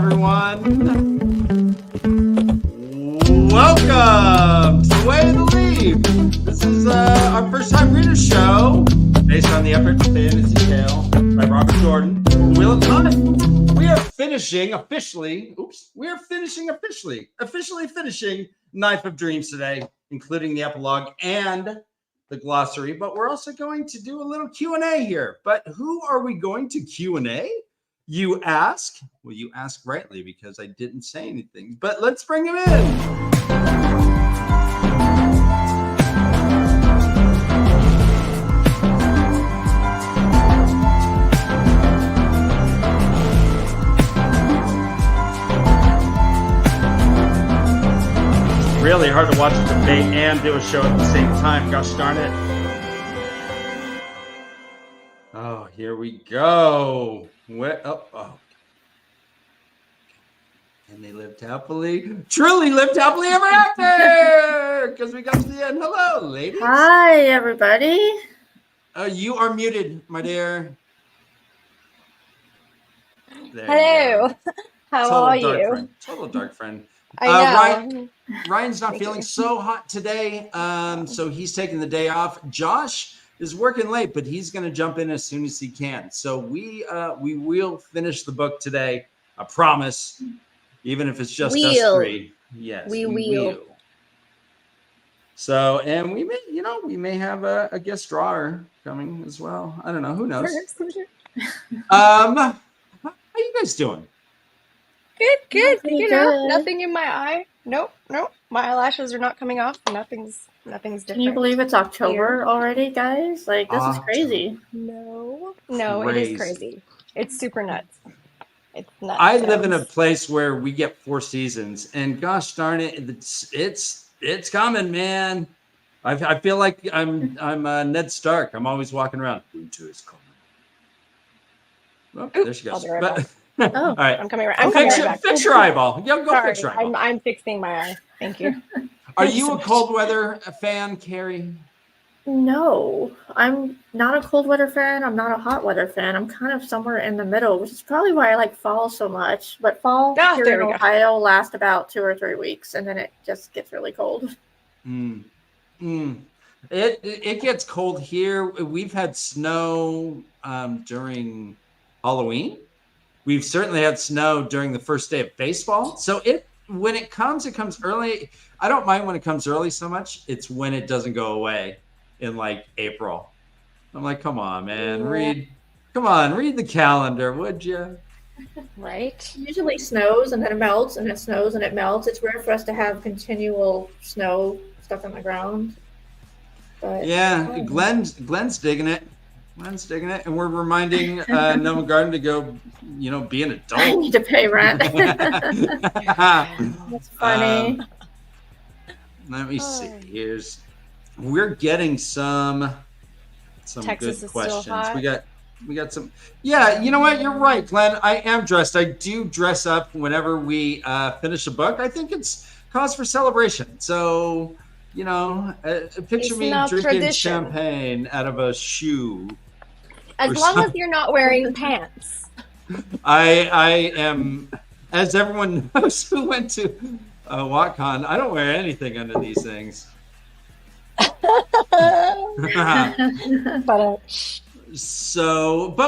everyone. Welcome to The Way of the Leaf. This is our first time reader show based on the Epic Fantasy Tale by Robert Jordan, Wheel of Time. We are finishing officially finishing Knife of Dreams today, including the epilogue and the glossary, but we're also going to do a little Q&A here. But who are we going to Q&A? You ask? Well, you ask rightly because I didn't say anything, but let's bring him in. Really hard to watch a debate and do a show at the same time. Gosh darn it. Oh, here we go. And they lived happily, truly lived happily ever after. Because we got to the end. Hello, ladies. Hi, everybody. You are muted, my dear. There Hello. How are you? Friend. Total dark friend. I know. Ryan's not feeling so hot today, so he's taking the day off. Josh is working late, but he's going to jump in as soon as he can. So we will finish the book today. I promise, even if it's just us three. Yes, we will. So, and we may have a guest drawer coming as well. I don't know. Who knows? How are you guys doing? Good. You know, nothing in my eye. Nope. My eyelashes are not coming off. Nothing's different. Can you believe it's October already, guys? Like, this is crazy. No, it is crazy. It's super nuts. It's nuts. I live in a place where we get 4 seasons, and gosh darn it, it's coming, man. I feel like I'm Ned Stark. I'm always walking around. Winter is coming. Oh, there she goes. All right, I'm coming right. I'm coming right back. Fix your eyeball. Go fix your eyeball. I'm fixing my eye. Thank you. Are you a cold weather fan, Carrie? No, I'm not a cold weather fan. I'm not a hot weather fan. I'm kind of somewhere in the middle, which is probably why I like fall so much. But fall here in Ohio lasts about 2 or 3 weeks, and then it just gets really cold. It gets cold here. We've had snow during Halloween. We've certainly had snow during the first day of baseball. So when it comes early. I don't mind when it comes early so much. It's when it doesn't go away in like April. I'm like, come on, man. Read the calendar, would you? Right. It usually snows and then it melts, and it snows and it melts. It's rare for us to have continual snow stuff on the ground. But yeah, Glenn's digging it. And we're reminding Noma Garden to go, be an adult. I need to pay rent. That's funny. Let me see. We're getting some Texas good questions. Still hot. We got some. Yeah, you know what? You're right, Glenn. I am dressed. I do dress up whenever we finish a book. I think it's cause for celebration. So, picture me drinking champagne out of a shoe. As long as you're not wearing pants. I am, as everyone knows who went to WatCon, I don't wear anything under these things. But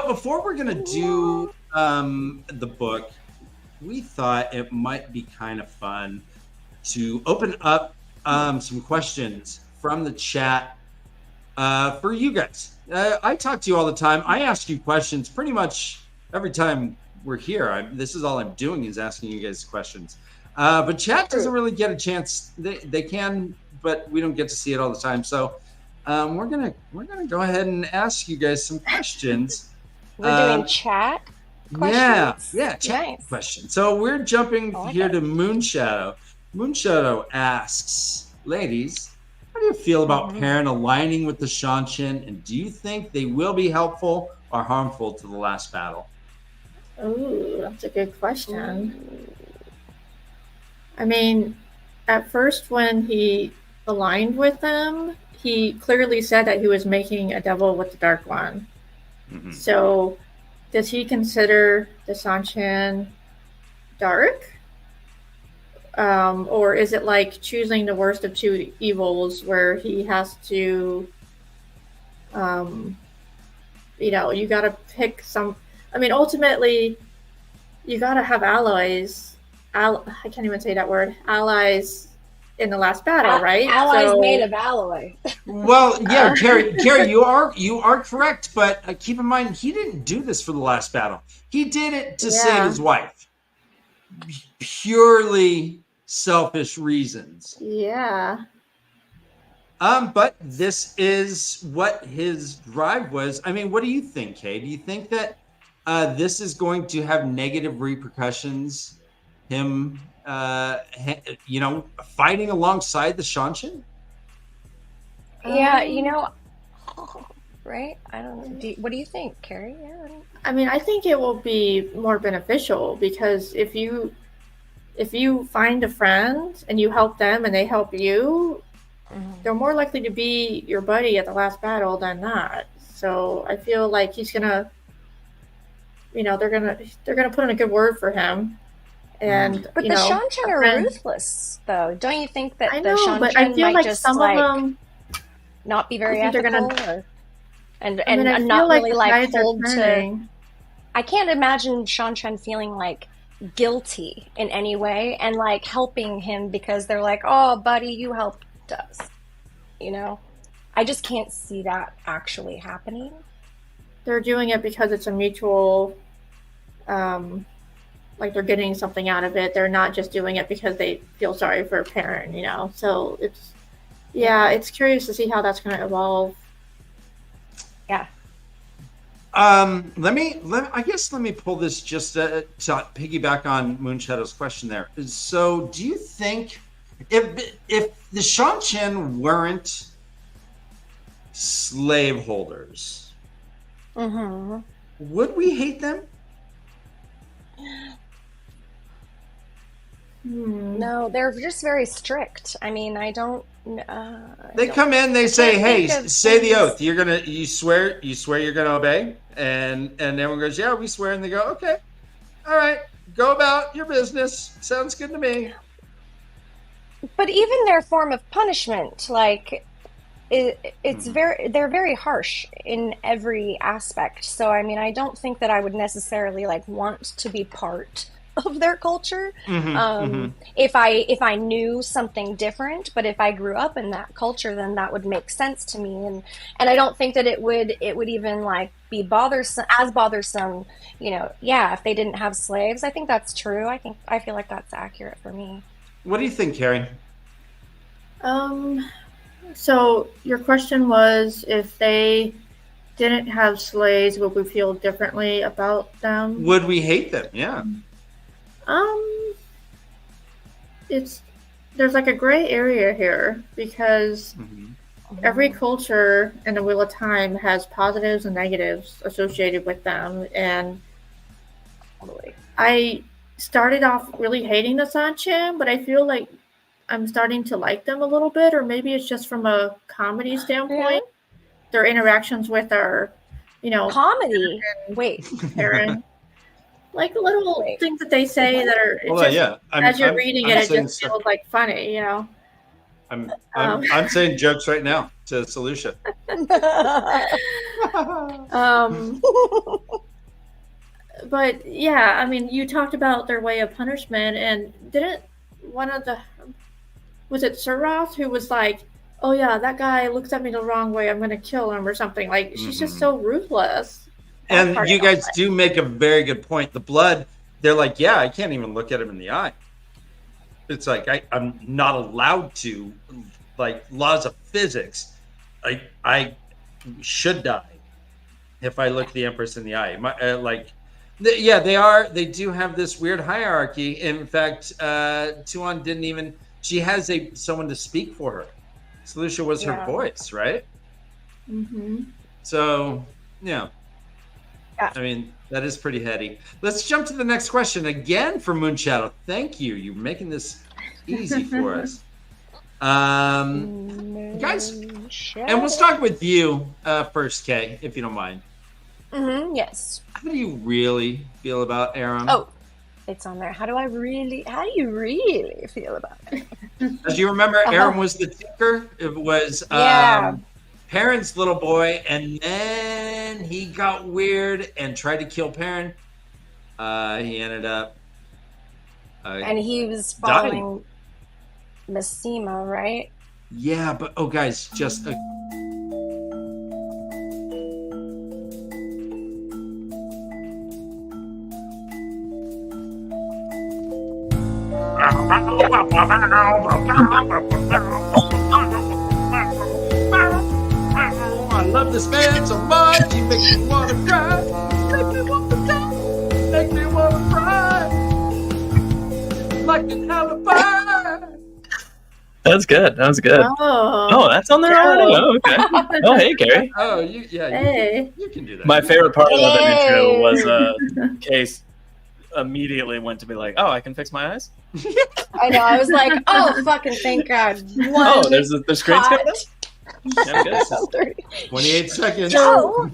before we're going to do the book, we thought it might be kind of fun to open up some questions from the chat for you guys. I talk to you all the time. I ask you questions pretty much every time we're here. This is all I'm doing is asking you guys questions. But chat doesn't really get a chance. They can, but we don't get to see it all the time. So we're gonna go ahead and ask you guys some questions. We're doing chat questions? Yeah, chat questions. So we're jumping here to Moonshadow. Moonshadow asks, ladies, how do you feel about Perrin aligning with the Seanchan, and do you think they will be helpful or harmful to the last battle? Oh, that's a good question. I mean, at first when he aligned with them, he clearly said that he was making a devil with the Dark One. So does he consider the Seanchan dark? Or is it like choosing the worst of two evils where he has to, you got to pick some. I mean, ultimately, you got to have allies. I can't even say that word. Allies in the last battle, right? Allies made of alloy. Well, yeah, Carrie, you are correct, but keep in mind he didn't do this for the last battle. He did it to save his wife. Purely selfish reasons. Yeah. But this is what his drive was. I mean, what do you think, Kay? Do you think that this is going to have negative repercussions? Him, fighting alongside the Seanchan? Yeah, right? I don't know. What do you think, Carrie? Yeah. I mean, I think it will be more beneficial because if you find a friend and you help them and they help you, they're more likely to be your buddy at the last battle than not. So I feel like he's gonna, they're gonna put in a good word for him. And but the Seanchan are ruthless, though. Don't you think that the Seanchan but I feel might like just some of them not be very ethical, and I not like really hold to? I can't imagine Seanchan feeling like guilty in any way and helping him because they're like, "Oh, buddy, you helped us." I just can't see that actually happening. They're doing it because it's a mutual, they're getting something out of it. They're not just doing it because they feel sorry for a parent, So it's curious to see how that's going to evolve. Yeah. Let me pull this just to piggyback on Moonshadow's question there. So, do you think if the Seanchan weren't slaveholders, would we hate them? No, they're just very strict. I mean, I don't. They come in, they say, "Hey, say the oath. You swear you're gonna obey." And everyone goes, "Yeah, we swear." And they go, "Okay, all right, go about your business. Sounds good to me." But even their form of punishment, they're very harsh in every aspect. So I mean, I don't think that I would necessarily want to be part of their culture if I knew something different. But if I grew up in that culture, then that would make sense to me, and I don't think that it would even be bothersome if they didn't have slaves. I think that's true. I feel like that's accurate for me. What do you think, Carrie? So your question was, if they didn't have slaves, would we feel differently about them? Would we hate them? Yeah. There's a gray area here because every culture in the Wheel of Time has positives and negatives associated with them, and I started off really hating the Seanchan, but I feel like I'm starting to like them a little bit, or maybe it's just from a comedy standpoint. Their interactions with our, comedy. Wait, Aaron. Little things that they say that are as you're reading it just feels funny, I'm saying jokes right now to Solution. But yeah, I mean, you talked about their way of punishment, and didn't one of was it Suroth who was like, "Oh yeah, that guy looks at me the wrong way, I'm gonna kill him," or something? She's just so ruthless. And you guys do make a very good point. The blood, they're like, yeah, I can't even look at him in the eye. It's I'm not allowed to, laws of physics. I should die if I look the Empress in the eye. They do have this weird hierarchy. In fact, Tuon didn't even, she has someone to speak for her. Selucia was her voice, right? So, yeah. I mean, that is pretty heady. Let's jump to the next question again for Moonshadow. Thank you. You're making this easy for us. Guys, and we'll start with you first, Kay, if you don't mind. Yes. How do you really feel about Aram? Oh, it's on there. How do you really feel about it? As you remember, Aram was the tinker. It was Perrin's little boy, and then he got weird and tried to kill Perrin. He ended up and he was following Masema, right? Yeah, but guys, just I love this man so much. He makes me want to cry. Make me want to die. Make me want to cry. Like an alibi. That's good. That was good. Oh, that's on there already? Oh, okay. Oh, hey, Carrie. Oh, you can do that. My favorite part of that intro was Case immediately went to be like, oh, I can fix my eyes? I know. I was like, oh, fucking thank God. There's screen screen? Yeah, 28 seconds. Joe,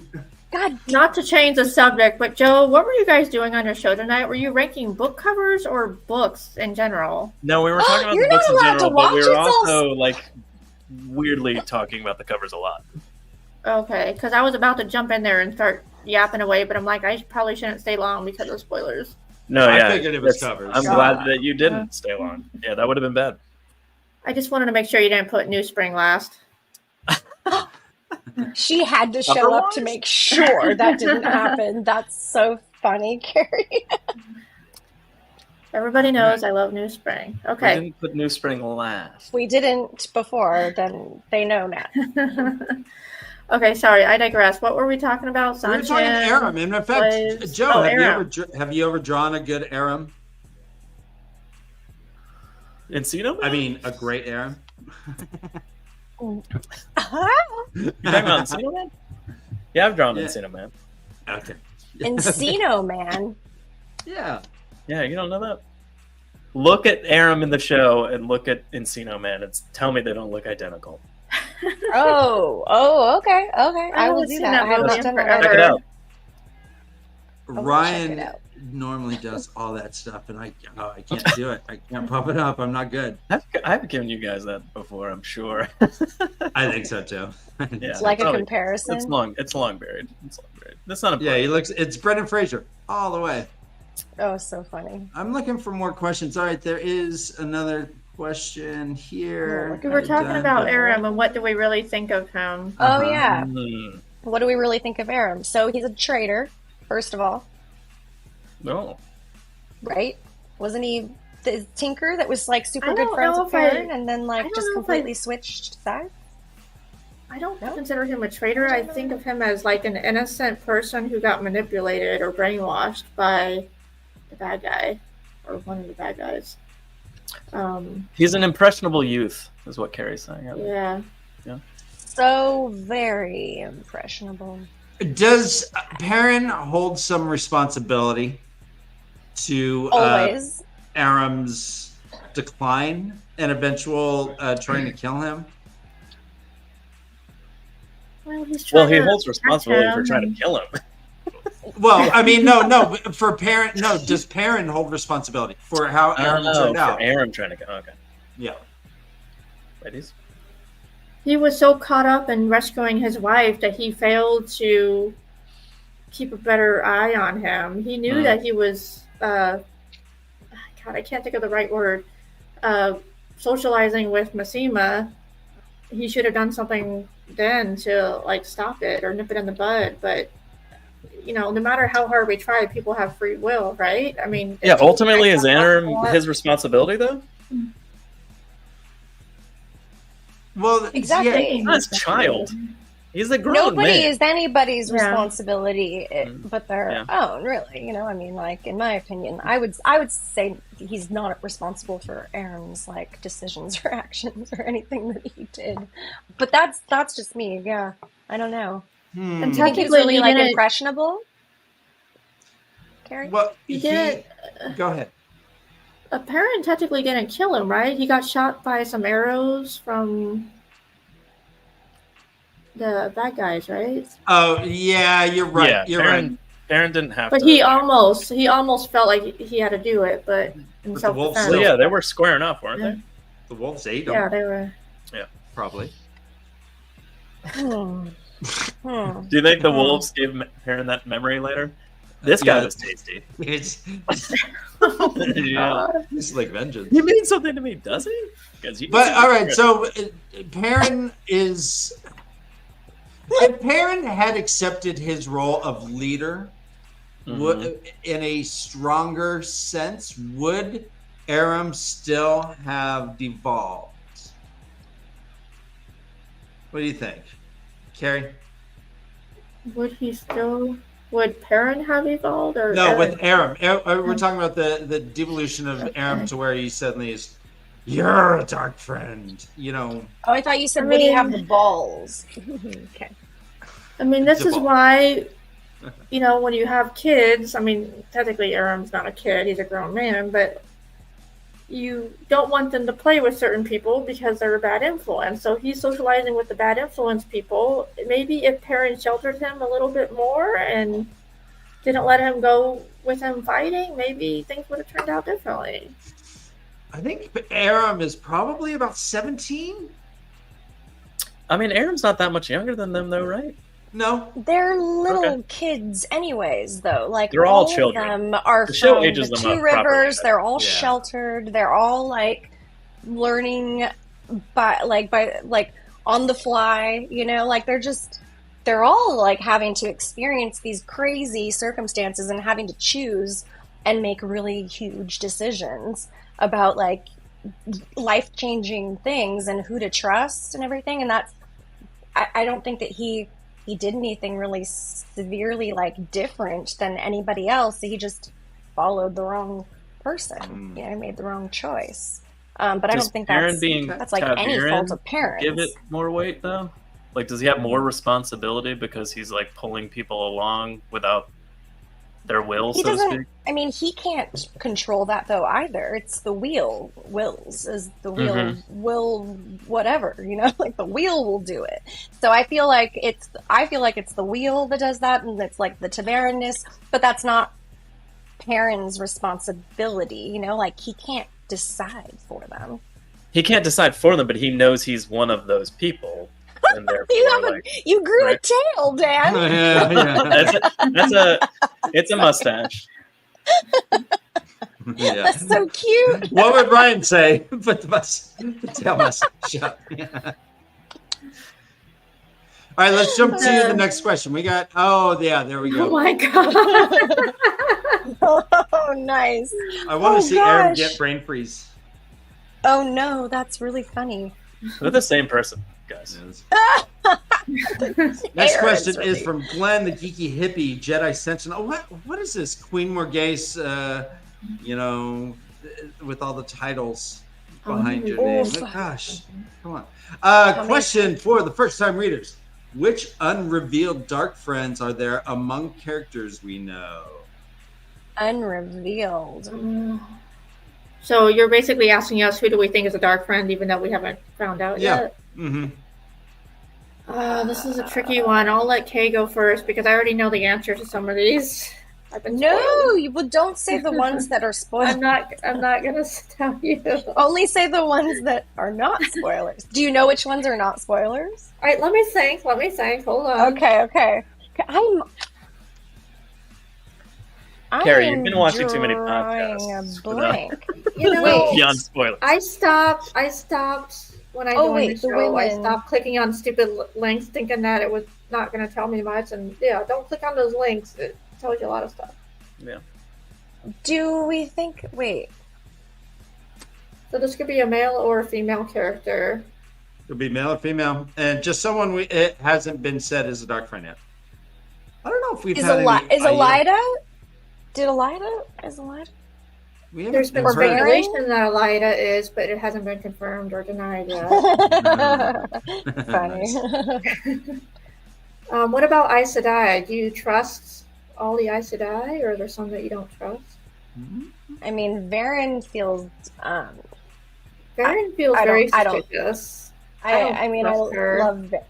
God, not to change the subject, but Joe, what were you guys doing on your show tonight? Were you ranking book covers or books in general? No, we were talking about the books in general, but we were also like weirdly talking about the covers a lot. Okay, because I was about to jump in there and start yapping away, but I'm like, I probably shouldn't stay long because of spoilers. No, I figured it was covers. I'm glad that you didn't stay long. Yeah, that would have been bad. I just wanted to make sure you didn't put New Spring last. She had to show up to make sure that didn't happen. That's so funny, Carrie. Everybody knows I love New Spring. Okay. We didn't put New Spring last. We didn't before, then they know now. Okay, sorry, I digress. What were we talking about? We were talking Aram. And in fact, Joe, have you ever drawn a good Aram? Encino Man? I mean, a great Aram? You talking about Encino Man? Yeah, I've drawn Encino Man. Okay. Encino Man? Yeah. Yeah, you don't know that? Look at Aram in the show and look at Encino Man. Tell me they don't look identical. Okay. I will do that. I have not done that. Check it out. Ryan normally does all that stuff, and I can't do it. I can't pop it up. I'm not good. I've given you guys that before, I'm sure. I think so too. Yeah, like a comparison. It's long buried. That's not a yeah. It's Brendan Fraser all the way. Oh, so funny. I'm looking for more questions. All right, there is another question here. We were talking about Aram and what do we really think of him? Oh yeah. What do we really think of Aram? So he's a traitor, first of all. No. Right? Wasn't he the tinker that was like super good friends with Perrin and then like just completely switched sides? I don't consider him a traitor. I think of him as like an innocent person who got manipulated or brainwashed by the bad guy or one of the bad guys. He's an impressionable youth, is what Carrie's saying. Yeah. So very impressionable. Does Perrin hold some responsibility to Aram's decline and eventual trying to kill him? Well, he holds responsibility for trying to kill him. Well, I mean, no. For Perrin, no. Does Perrin hold responsibility for how Aram turned out? For Aram trying to go. Okay. Yeah. Ladies. He was so caught up in rescuing his wife that he failed to keep a better eye on him. He knew that he was, God, I can't think of the right word, socializing with Masema. He should have done something then to like stop it or nip it in the bud. But, you know, no matter how hard we try, people have free will, right? I mean, yeah, ultimately, is Aram his responsibility, though? Well, exactly. He's not a child. He's a grown Nobody man. is anybody's responsibility but their own, really. You know, I mean, like in my opinion, I would say he's not responsible for Aram's like decisions or actions or anything that he did. But that's just me. Yeah, I don't know. And do you think he's really like impressionable, Carrie? Well, he didn't. Go ahead. Perrin technically didn't kill him, right? He got shot by some arrows from the bad guys, right? Oh, yeah, you're right. Yeah, you're right. Perrin didn't have but to. But he almost felt like he had to do it, but in self-defense. Well, yeah, they were squaring up, weren't they? The wolves ate them. Yeah, they were. Yeah, probably. Do you think the wolves gave Perrin that memory later? This guy was tasty. It's yeah. It's like vengeance. He means something to me, does he? But all right, so Perrin is. If Perrin had accepted his role of leader, in a stronger sense, would Aram still have devolved? What do you think, Carrie? Would Perrin have evolved? Or no, with Aram. We're talking about the devolution of Aram to where he suddenly is, you're a dark friend, you know. Oh, I thought you said, would he have the balls? Okay. I mean, this is why, you know, when you have kids, I mean, technically Aram's not a kid, he's a grown man, but you don't want them to play with certain people because they're a bad influence. So he's socializing with the bad influence people. Maybe if Perrin sheltered him a little bit more and didn't let him go with him fighting, maybe things would have turned out differently. I think Aram is probably about 17. I mean, Aram's not that much younger than them, though, right? No, they're little kids, anyways. Though, like they're all children. Of them are the show from ages the them Two up Rivers. properly, they're all sheltered. They're all like learning by on the fly. You know, like they're all like having to experience these crazy circumstances and having to choose and make really huge decisions about like life-changing things and who to trust and everything. And that's, I don't think that he did anything really severely like different than anybody else. He just followed the wrong person. You know, made the wrong choice. But I don't think that's like any fault of parents. Give it more weight though. Like, does he have more responsibility because he's like pulling people along without their will, so to speak? I mean, he can't control that though either. It's the wheel wills, is the wheel will whatever, you know, like the wheel will do it. So I feel like it's the wheel that does that, and it's like the Ta'Veren-ness, but that's not Perrin's responsibility, you know, like he can't decide for them. He can't decide for them, but he knows he's one of those people. And you grew a tail, Dan. It's a mustache. That's so cute. What would Brian say? Put the tail mustache up. Yeah. All right, let's jump to the next question. We got, there we go. Oh my God. Oh, nice. I want to see Aram get brain freeze. Oh no, that's really funny. They're the same person, guys. Next question is from Glenn, the geeky hippie, Jedi Sentinel. What is this? Queen Morghese, with all the titles behind your name. Gosh, come on. Question for the first-time readers. Which unrevealed dark friends are there among characters we know? Unrevealed. So you're basically asking us who do we think is a dark friend, even though we haven't found out yet? Mm-hmm. This is a tricky one. I'll let Kay go first because I already know the answer to some of these. Don't say the ones that are spoiled. I'm not gonna tell you. Only say the ones that are not spoilers. Do you know which ones are not spoilers? All right, let me think. Hold on. Okay. Carrie, you've been watching too many podcasts. Blank. Beyond spoilers. I stopped when I joined the show. I stopped clicking on stupid links, thinking that it was not going to tell me much. And don't click on those links. It tells you a lot of stuff. Yeah. Do we think? Wait. So this could be a male or a female character. Could be male or female, and just someone it hasn't been said is a dark friend yet. I don't know if we've had any. Is Elida? Is Elida? There's been speculation that Elida is, but it hasn't been confirmed or denied yet. Funny. What about Aes Sedai? Do you trust all the Aes Sedai, or are there some that you don't trust? I mean, Varen feels. Varen feels very suspicious. I love Varen,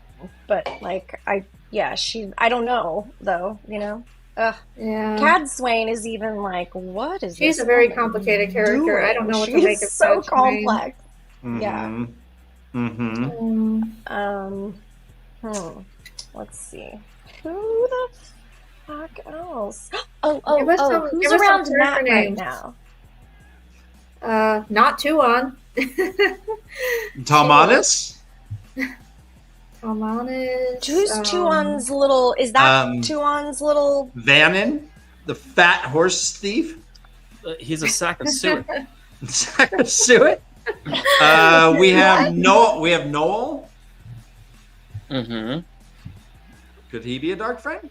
but I don't know though. You know. Yeah. Cadsuane is even like, what is She's this a very complicated character. doing? I don't know what She's to make of so Cadsuane. complex. Mm-hmm. Yeah. Let's see. Who the fuck else? Who's around Matt right now? Not Tuon. Talmanis? Talmanis. Who's Tuon's little? Is that Tuon's little? Vannon, the fat horse thief. He's a sack of suet. Sack of suet. We have Noel. We have Noel. Mm-hmm. Could he be a dark friend?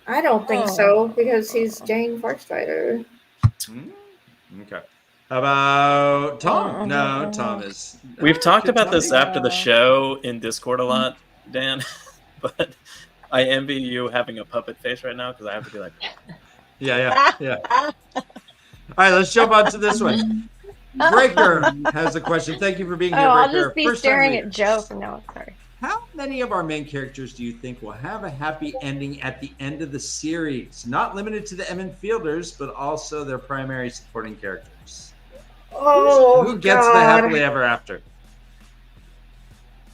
I don't think so, because he's Jane Farstrider. Okay. How about Tom? No, Tom is. We've talked about this after the show in Discord a lot, Dan, but I envy you having a puppet face right now because I have to be like. Yeah. All right, let's jump on to this one. Breaker has a question. Thank you for being here, Breaker. I'll just be staring at Joe from now on. Sorry. How many of our main characters do you think will have a happy ending at the end of the series? Not limited to the Emmon Fielders, but also their primary supporting characters. Who gets the happily ever after?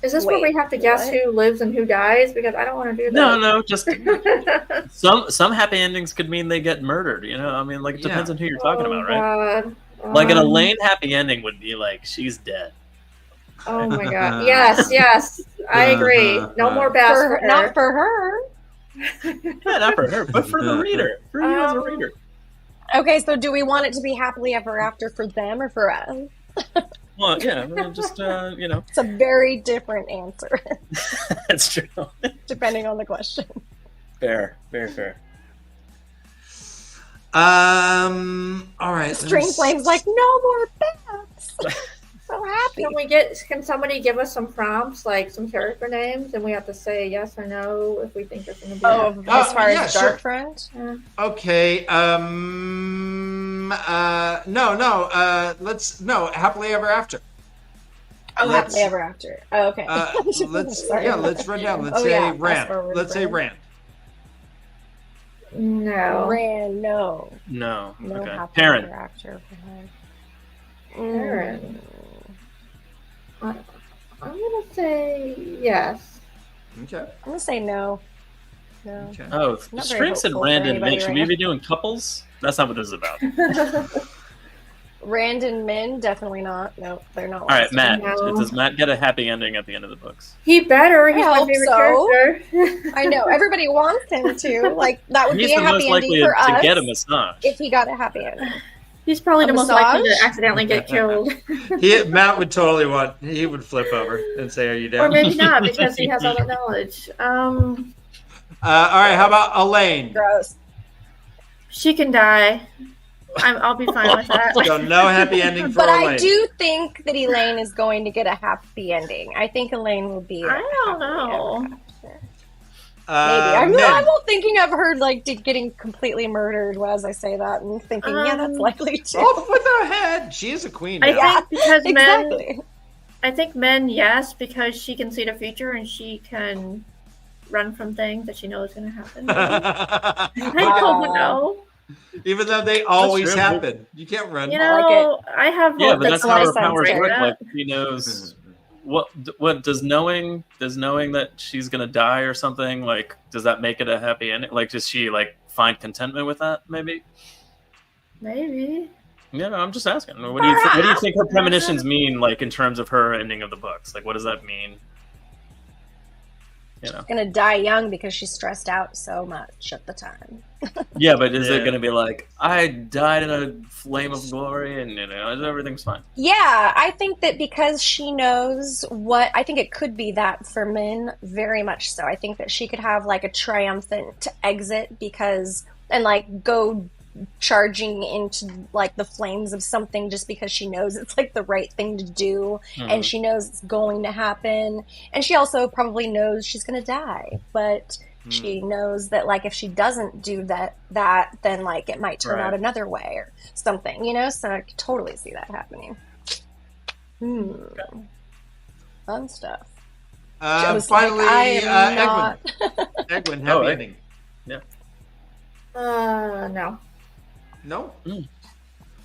Is this where we have to guess who lives and who dies? Because I don't want to do that. No, just some happy endings could mean they get murdered. You know, I mean, like it depends on who you're talking about, right? Like an Elaine happy ending would be like she's dead. Oh my god! Yes, I agree. No more baths for her. Not for her. Yeah, not for her, but for the reader. For you as a reader. Okay, so do we want it to be happily ever after for them or for us? Well, yeah, just you know. It's a very different answer. That's true. Depending on the question. Fair, very fair. All right. String Flame's like, no more baths. So happy. Can somebody give us some prompts, like some character names, and we have to say yes or no if we think there's going to be as far as Dark Friend? Yeah. Okay. No, happily ever after. Happily ever after. Oh, okay. Let's run down. Let's say Rand. Let's say Rand. No. Rand, no. No. Okay. Perrin. Ever after for her. Perrin. I'm gonna say yes. Okay. I'm gonna say no. No. Okay. Oh, String said Rand and Min. Should we be doing couples? That's not what this is about. Rand and Min, definitely not. No, they're not. All right, Matt. No. Does Matt get a happy ending at the end of the books? He better. He's my favorite character. I know. Everybody wants him to. Like that would be a happy ending for us. To get a massage. If he got a happy ending. He's probably the most likely to accidentally get killed. Matt would totally he would flip over and say, "Are you down?" Or maybe not, because he has all the knowledge. All right, how about Elaine? Gross. She can die. I'll be fine with that. So no happy ending for Elaine. But I do think that Elaine is going to get a happy ending. I think Elaine will be. I don't know. Maybe. I'm all thinking of her like getting completely murdered as I say that, and thinking, that's likely too. Off with her head. She is a queen. I think because I think men, yes, because she can see the future and she can run from things that she knows is going to happen. I don't know. Even though they always happen, you can't run. You know, I have hope but that's how her powers work. Like she knows. What does knowing that she's gonna die or something, like, does that make it a happy ending? Like, does she like find contentment with that? Maybe. Yeah, no, I'm just asking. What do you think her premonitions mean, like in terms of her ending of the books? Like, what does that mean? You know, she's gonna die young because she's stressed out so much at the time. Yeah, but is it gonna be like, I died in a flame of glory and everything's fine? Yeah, I think that because she knows I think it could be that for Min, very much so. I think that she could have like a triumphant exit and like go charging into like the flames of something just because she knows it's like the right thing to do, and she knows it's going to happen, and she also probably knows she's going to die, but she knows that like if she doesn't do that then like it might turn out another way or something, so I could totally see that happening. Fun stuff. Finally, Egwin. Egwin, happy ending. Yeah. No. No.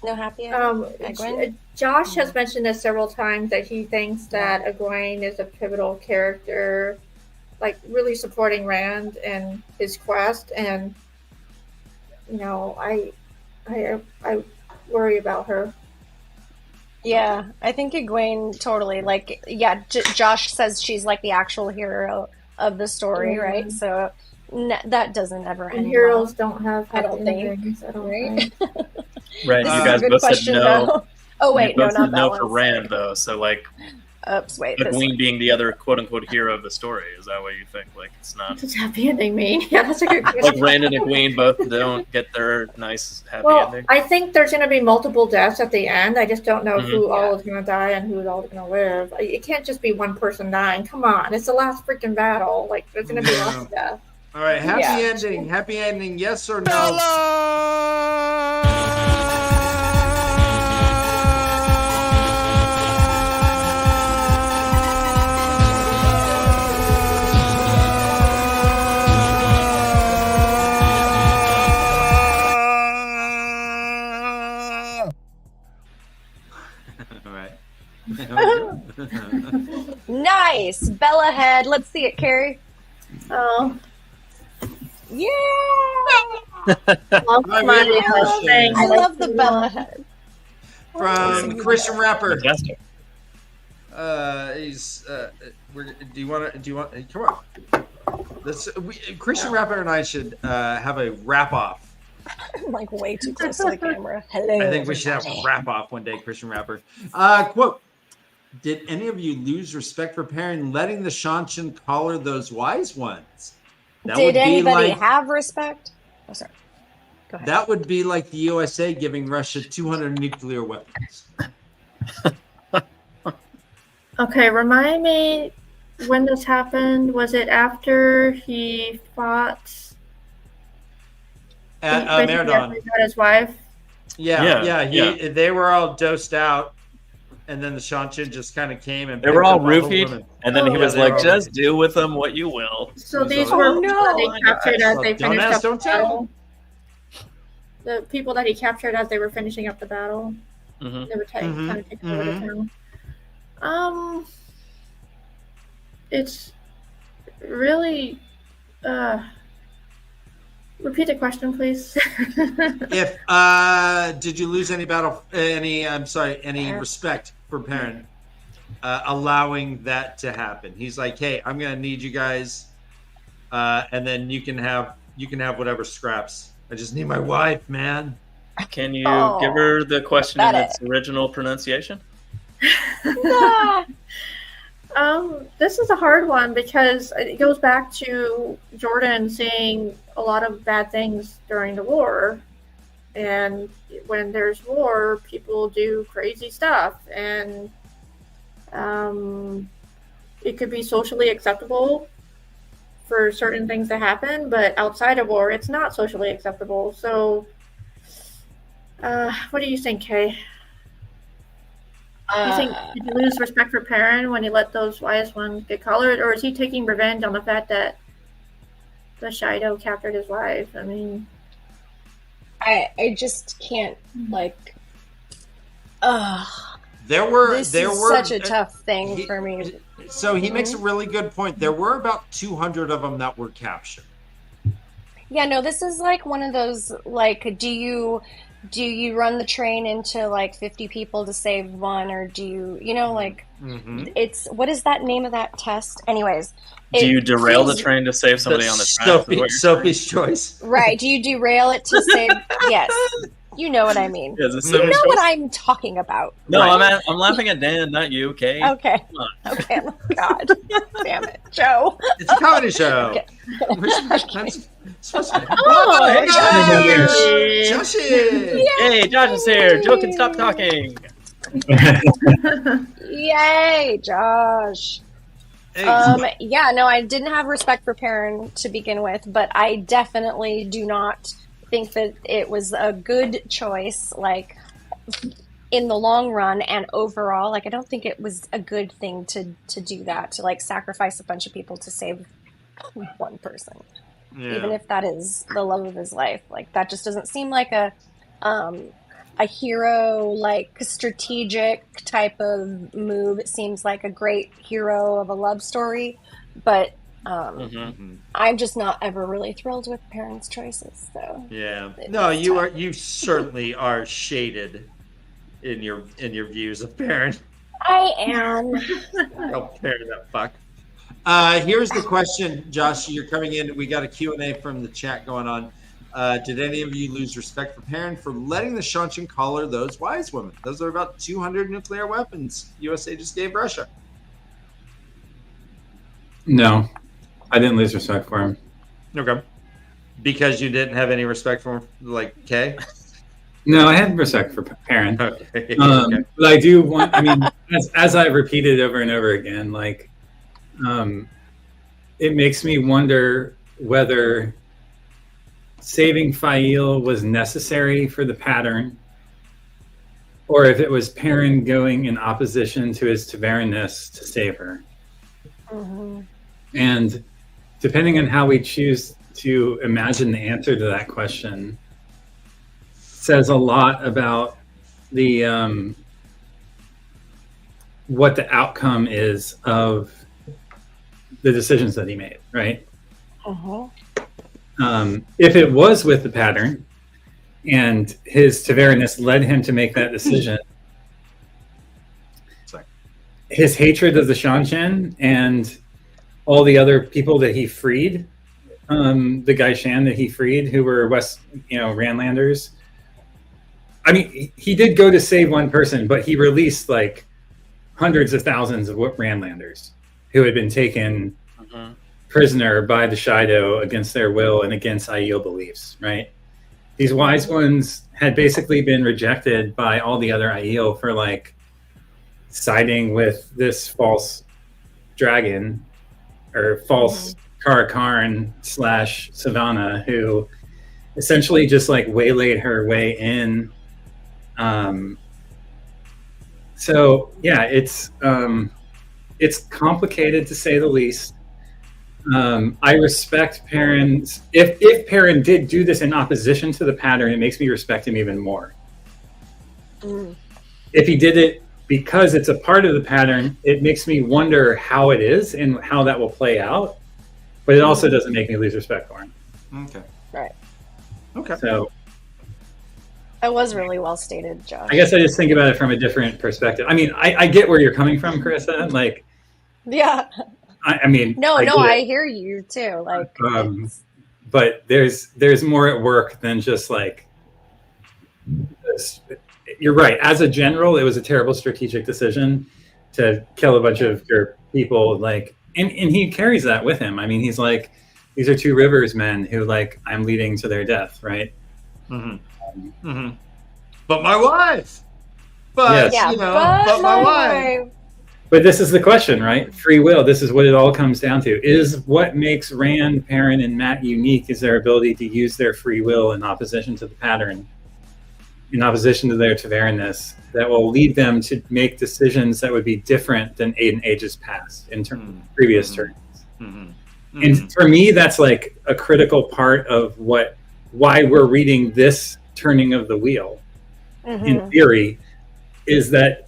No happy ending? Josh has mentioned this several times that he thinks that Egwene is a pivotal character, like really supporting Rand and his quest, and I worry about her. Yeah, I think Egwene totally Josh says she's like the actual hero of the story, right? So that doesn't ever end. And heroes don't have I don't think. Right? Right. This You is guys a good both said question, no. though. Oh wait, no, not that no one. for Rand though. So like, oops, wait. This Egwene one. being the other quote unquote hero of the story. Is that what you think? Like it's not. What does happy ending mean? Yeah, that's a good question. Like Rand and Egwene both don't get their nice happy ending. I think there's going to be multiple deaths at the end. I just don't know who all is going to die and who's all going to live. It can't just be one person dying. Come on, it's the last freaking battle. Like there's going to be lots of death. All right, happy ending. Happy ending. Yes or no? All right. Nice, Bella head. Let's see it, Carrie. Oh, yeah! I love the Bella head. From Christian Rapper. Fantastic. He's. Do you want? Come on. Christian Rapper and I should have a wrap off. I'm like way too close to the camera. Hello. I think we should have a wrap off one day, Christian Rapper. Quote: did any of you lose respect for Perrin letting the Seanchan collar those wise ones? Did anybody have respect? Oh, sorry. Go ahead. That would be like the USA giving Russia 200 nuclear weapons. Okay, remind me when this happened. Was it after he fought At Marathon? Got his wife. Yeah. They were all dosed out, and then the Seanchan just kind of came and they were all roofied, and then he was like, "Just do with them what you will." So these were people that he captured as they finished up the battle. The people that he captured as they were finishing up the battle. Mm-hmm. They were kind of taking over the town. It's really. Repeat the question, please. If did you lose any respect for Perrin allowing that to happen? He's like, hey, I'm gonna need you guys, and then you can have whatever scraps. I just need my wife, man. Can you give her the question in its original pronunciation? This is a hard one because it goes back to Jordan saying a lot of bad things during the war. And when there's war, people do crazy stuff. And it could be socially acceptable for certain things to happen, but outside of war, it's not socially acceptable. So, what do you think, Kay? You think did you lose respect for Perrin when he let those wise ones get collared, or is he taking revenge on the fact that the Shido captured his wife? I mean, I just can't There were such a tough thing for me. So he makes a really good point. There were about 200 of them that were captured. Yeah, no, this is like one of those do you run the train into 50 people to save one, or do you it's what is that name of that test? Anyways, do you derail the train to save somebody on the track? Sophie's Choice. Right. Do you derail it to save? Yes. You know what I mean. You know what I'm talking about. No, right. I'm laughing at Dan, not you, okay? Okay. Okay. Oh, God. Damn it, Joe. It's a comedy show. Okay. Josh! Yay, Josh is here. Joe can stop talking. Yay, Josh. Yeah, no, I didn't have respect for Perrin to begin with, but I definitely do not think that it was a good choice, in the long run and overall. I don't think it was a good thing to do that, to sacrifice a bunch of people to save one person. even if that is the love of his life. Like, that just doesn't seem like a hero, like, strategic type of move. It seems like a great hero of a love story, but I'm just not ever really thrilled with Perrin's choices. So no, you certainly are shaded in your views of Perrin. I am. Oh, Perrin, that fuck. Here's the question, Josh. You're coming in. We got a Q&A from the chat going on. Did any of you lose respect for Perrin for letting the Seanchan call her those wise women? Those are about 200 nuclear weapons USA just gave Russia. No, I didn't lose respect for him. Okay. Because you didn't have any respect for him, like Kay? No, I had respect for Perrin. Okay. But I do want, I mean, as I've repeated over and over again, like, it makes me wonder whether saving Faile was necessary for the pattern, or if it was Perrin going in opposition to his Ta'verenness to save her. And depending on how we choose to imagine the answer to that question, says a lot about the what the outcome is of the decisions that he made, right? If it was with the pattern and his Ta'verenness led him to make that decision, his hatred of the Seanchan and all the other people that he freed, the Gaishan that he freed, who were Randlanders. I mean, he did go to save one person, but he released like hundreds of thousands of Randlanders who had been taken prisoner by the Shido against their will and against Aiel beliefs, right? These wise ones had basically been rejected by all the other Aiel for like siding with this false dragon or false Karakarn / Savannah, who essentially just like waylaid her way in. So yeah, it's complicated to say the least. I respect Perrin's. If Perrin did do this in opposition to the pattern, it makes me respect him even more. If he did it because it's a part of the pattern, it makes me wonder how it is and how that will play out. But it also doesn't make me lose respect for him. Okay. Right. Okay. So that was really well stated, Josh. I guess I just think about it from a different perspective. I mean, I get where you're coming from, Carissa. Like, yeah. I mean, I hear you too. Like, but there's more at work than just like this. You're right. As a general, it was a terrible strategic decision to kill a bunch of your people. Like, and he carries that with him. I mean, he's like, these are two Rivers men who like I'm leading to their death, right? But my wife. But yes. but my wife. But this is the question, right? Free will. This is what it all comes down to. Is what makes Rand, Perrin, and Mat unique is their ability to use their free will in opposition to the pattern, in opposition to their Ta'verenness, that will lead them to make decisions that would be different than in ages past, in previous turns. And for me, that's like a critical part of why we're reading this turning of the wheel. In theory, is that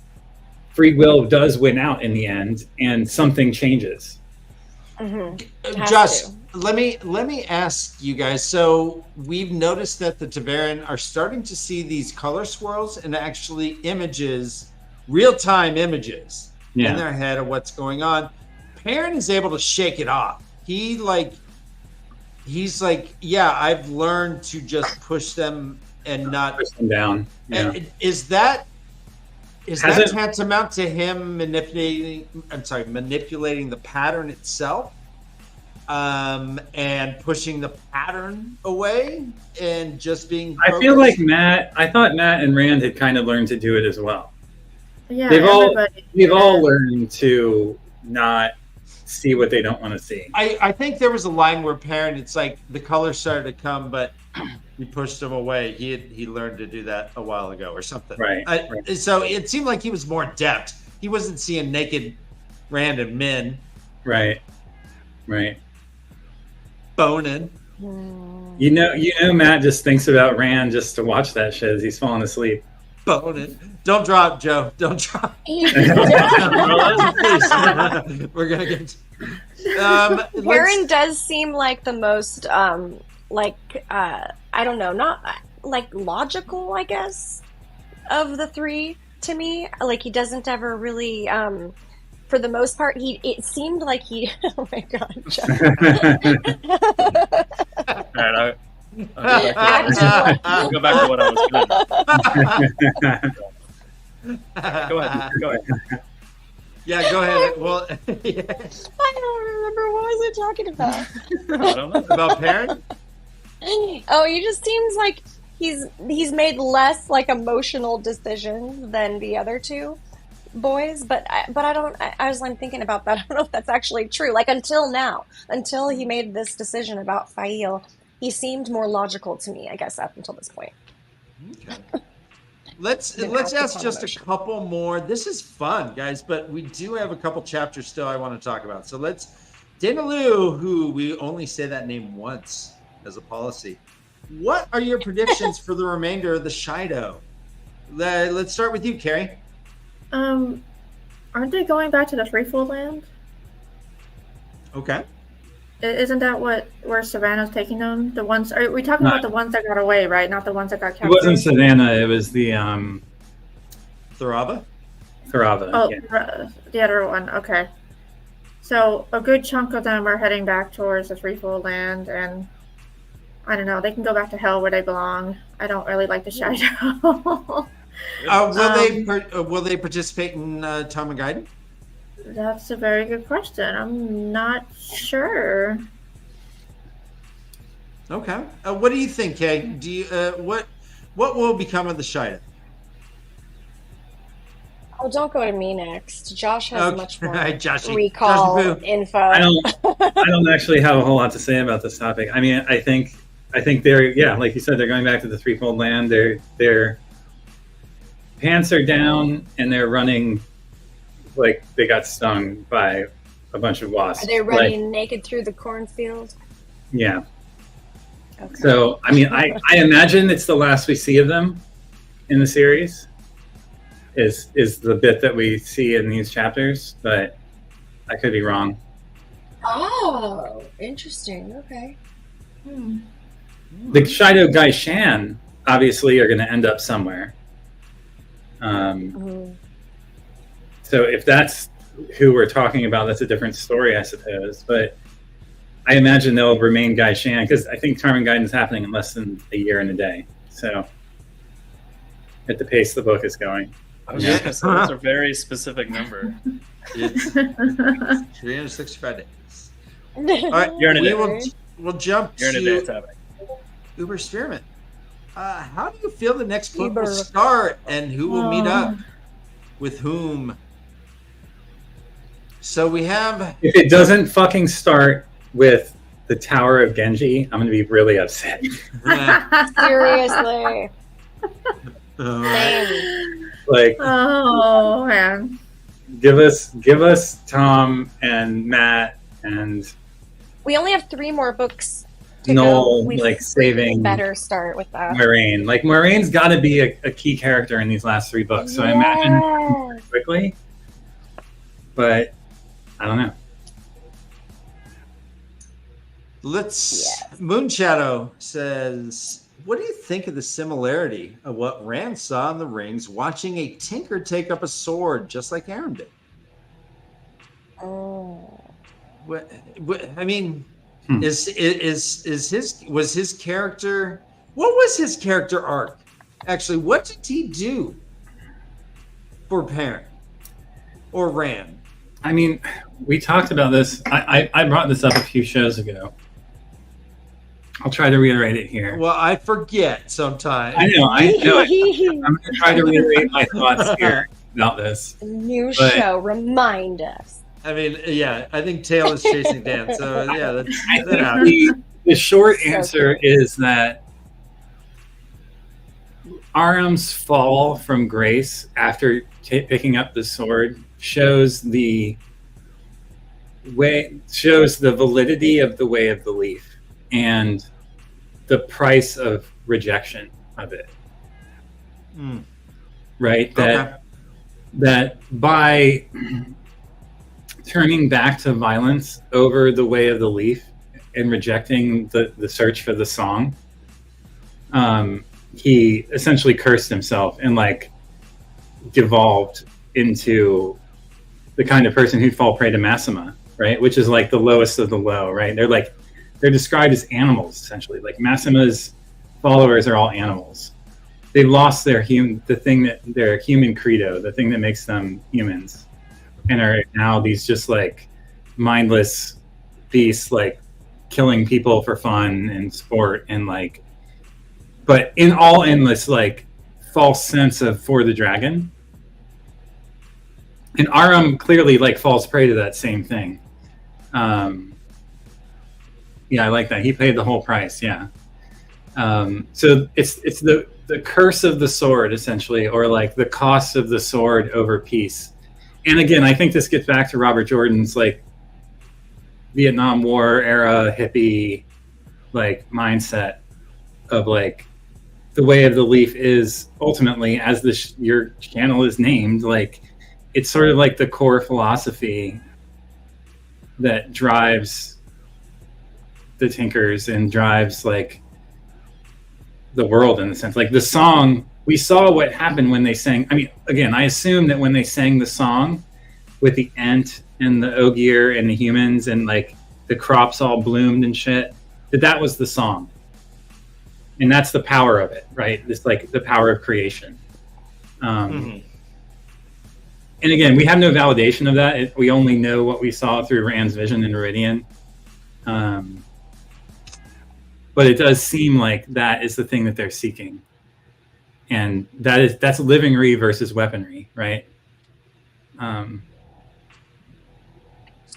free will does win out in the end, and something changes. Josh, let me ask you guys. So we've noticed that the Ta'veren are starting to see these color swirls and actually images, real-time images in their head of what's going on. Perrin is able to shake it off. He's like, yeah, I've learned to just push them and not push them down. Yeah. And is that tantamount to him manipulating the pattern itself, and pushing the pattern away and just being focused? I feel like I thought Mat and Rand had kind of learned to do it as well. Yeah, we've all learned to not see what they don't want to see. I think there was a line where Perrin, it's like the colors started to come, but he pushed them away. He learned to do that a while ago or something. Right. So it seemed like he was more adept. He wasn't seeing naked random men. Right. Boning. You know, Matt just thinks about Rand just to watch that shit as he's falling asleep. Bonus. Don't drop, Joe. Don't drop. Please. We're gonna get. Perrin does seem like the most I don't know, not like logical, I guess, of the three to me. Like he doesn't ever really, for the most part, it seemed like he. Oh my god, Joe. All right, I'll go back to what I was doing. Go ahead. Yeah, go ahead. Well, yeah. I don't remember, what was I talking about? I don't know. About Perrin? Oh, he just seems like he's made less like emotional decisions than the other two boys, but I'm thinking about that. I don't know if that's actually true. Like until he made this decision about Faile, he seemed more logical to me, I guess, up until this point. Okay. Let's ask just a couple more. This is fun, guys, but we do have a couple chapters still I want to talk about. So Dana Liu, who we only say that name once as a policy. What are your predictions for the remainder of the Shido? Let's start with you, Carrie. Aren't they going back to the Threefold Land? Okay. Isn't that where Savannah's taking them? The ones are we talking about the ones that got away, right? Not the ones that got captured. It wasn't Savannah. It was the Thurava. Oh, yeah. The other one. Okay. So a good chunk of them are heading back towards the Threefold Land, and I don't know. They can go back to hell where they belong. I don't really like the Shido. Will they participate in Tarmogeddon? That's a very good question. I'm not sure. Okay. What do you think, Kay? Do you what will become of the Shido? Oh, don't go to me next. Josh has much more Joshy. recall info. I don't actually have a whole lot to say about this topic. I mean, I think they're like you said, they're going back to the Threefold Land. Their pants are down and they're running like they got stung by a bunch of wasps. Are they running naked through the cornfield? Yeah. Okay. So, I mean, I imagine it's the last we see of them in the series is the bit that we see in these chapters, but I could be wrong. Oh, interesting. Okay. The Shido Gaishan obviously are going to end up somewhere. So if that's who we're talking about, that's a different story, I suppose. But I imagine they'll remain Gaishan because I think Tarmogeddon is happening in less than a year and a day. So at the pace the book is going. That's a very specific number. It's 365 days. All right, we'll jump to Uber Spearman. How do you feel the next book will start, and who will meet up with whom? So we have. If it doesn't fucking start with the Tower of Genji, I'm going to be really upset. Seriously. Like, oh man. Give us Tom and Matt and. We only have 3 more books. No, like saving. Better start with that. Moiraine. Like Moiraine's got to be a key character in these last 3 books. So I imagine quickly, but I don't know. Moonshadow says, what do you think of the similarity of what Rand saw in the rings watching a tinker take up a sword just like Aaron did? I mean, was his character, what was his character arc? Actually, what did he do for Perrin or Rand? I mean, we talked about this. I brought this up a few shows ago. I'll try to reiterate it here. Well, I forget sometimes. I know. I'm going to try to reiterate my thoughts here about this. New show. Remind us. I mean, yeah, I think Tail is chasing Dan. So, yeah, that's the short answer is that Aram's fall from grace after picking up the sword shows the validity of the Way of the Leaf. and the price of rejection of it. Right? That by turning back to violence over the way of the leaf and rejecting the search for the song, he essentially cursed himself and like devolved into the kind of person who'd fall prey to Massima, right? Which is like the lowest of the low, right? They're described as animals, essentially. Like Massima's followers are all animals. They've lost their human credo, the thing that makes them humans, and are now these just like mindless beasts, like killing people for fun and sport, and like, but in all endless like false sense of for the dragon. And Aram clearly like falls prey to that same thing. Yeah, I like that. He paid the whole price. Yeah. So it's the curse of the sword, essentially, or like the cost of the sword over peace. And again, I think this gets back to Robert Jordan's like Vietnam War era hippie like mindset of like the way of the leaf is ultimately, as your channel is named, like it's sort of like the core philosophy that drives the Tinkers and drives like the world, in a sense. Like the song, we saw what happened when they sang. I mean, again, I assume that when they sang the song with the Ent and the Ogier and the humans and like the crops all bloomed and shit, that was the song. And that's the power of it, right? It's like the power of creation. And again, we have no validation of that. We only know what we saw through Rand's vision in Viridian. But it does seem like that is the thing that they're seeking. And that's livingry versus weaponry, right?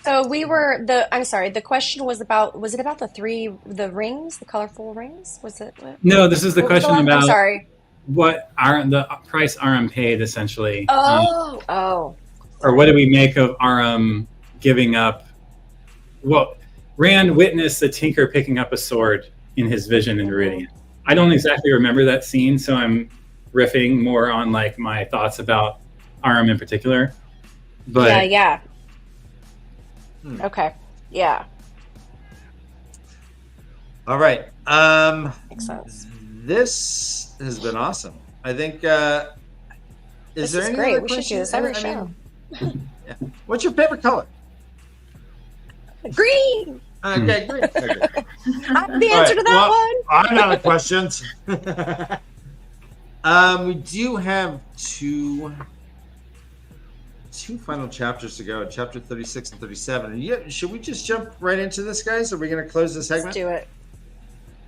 So the question was about the rings, the colorful rings? Was it? No, this is the question about I'm sorry. What the price Aram paid, essentially. Or what do we make of Aram giving up? Well, Rand witnessed the Tinker picking up a sword in his vision in Viridian. I don't exactly remember that scene, so I'm riffing more on like my thoughts about Aram in particular. But yeah. Okay. Yeah. All right. Makes sense. This has been awesome. I think. This is great. We should do this every show. Yeah. What's your favorite color? Green. Okay, great. Okay. I have the answer to that one. I'm out of questions. We do have two final chapters to go, chapter 36 and 37. And should we just jump right into this, guys? Are we going to close the segment? Let's do it.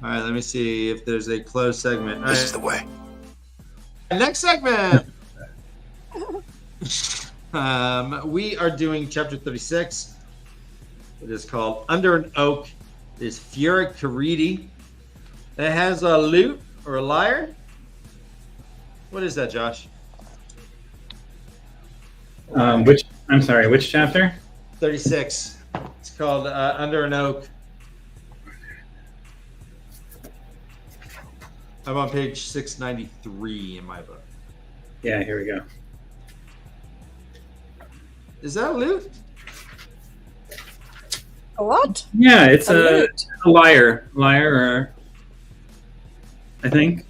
All right, let me see if there's a closed segment. This is the way. Next segment. We are doing chapter 36. It is called Under an Oak. It is Furic Caridi. It has a lute or a lyre. What is that, Josh? Which chapter? 36. It's called Under an Oak. I'm on page 693 in my book. Yeah, here we go. Is that a lute? A what? Yeah, it's a lyre. Lyre, I think.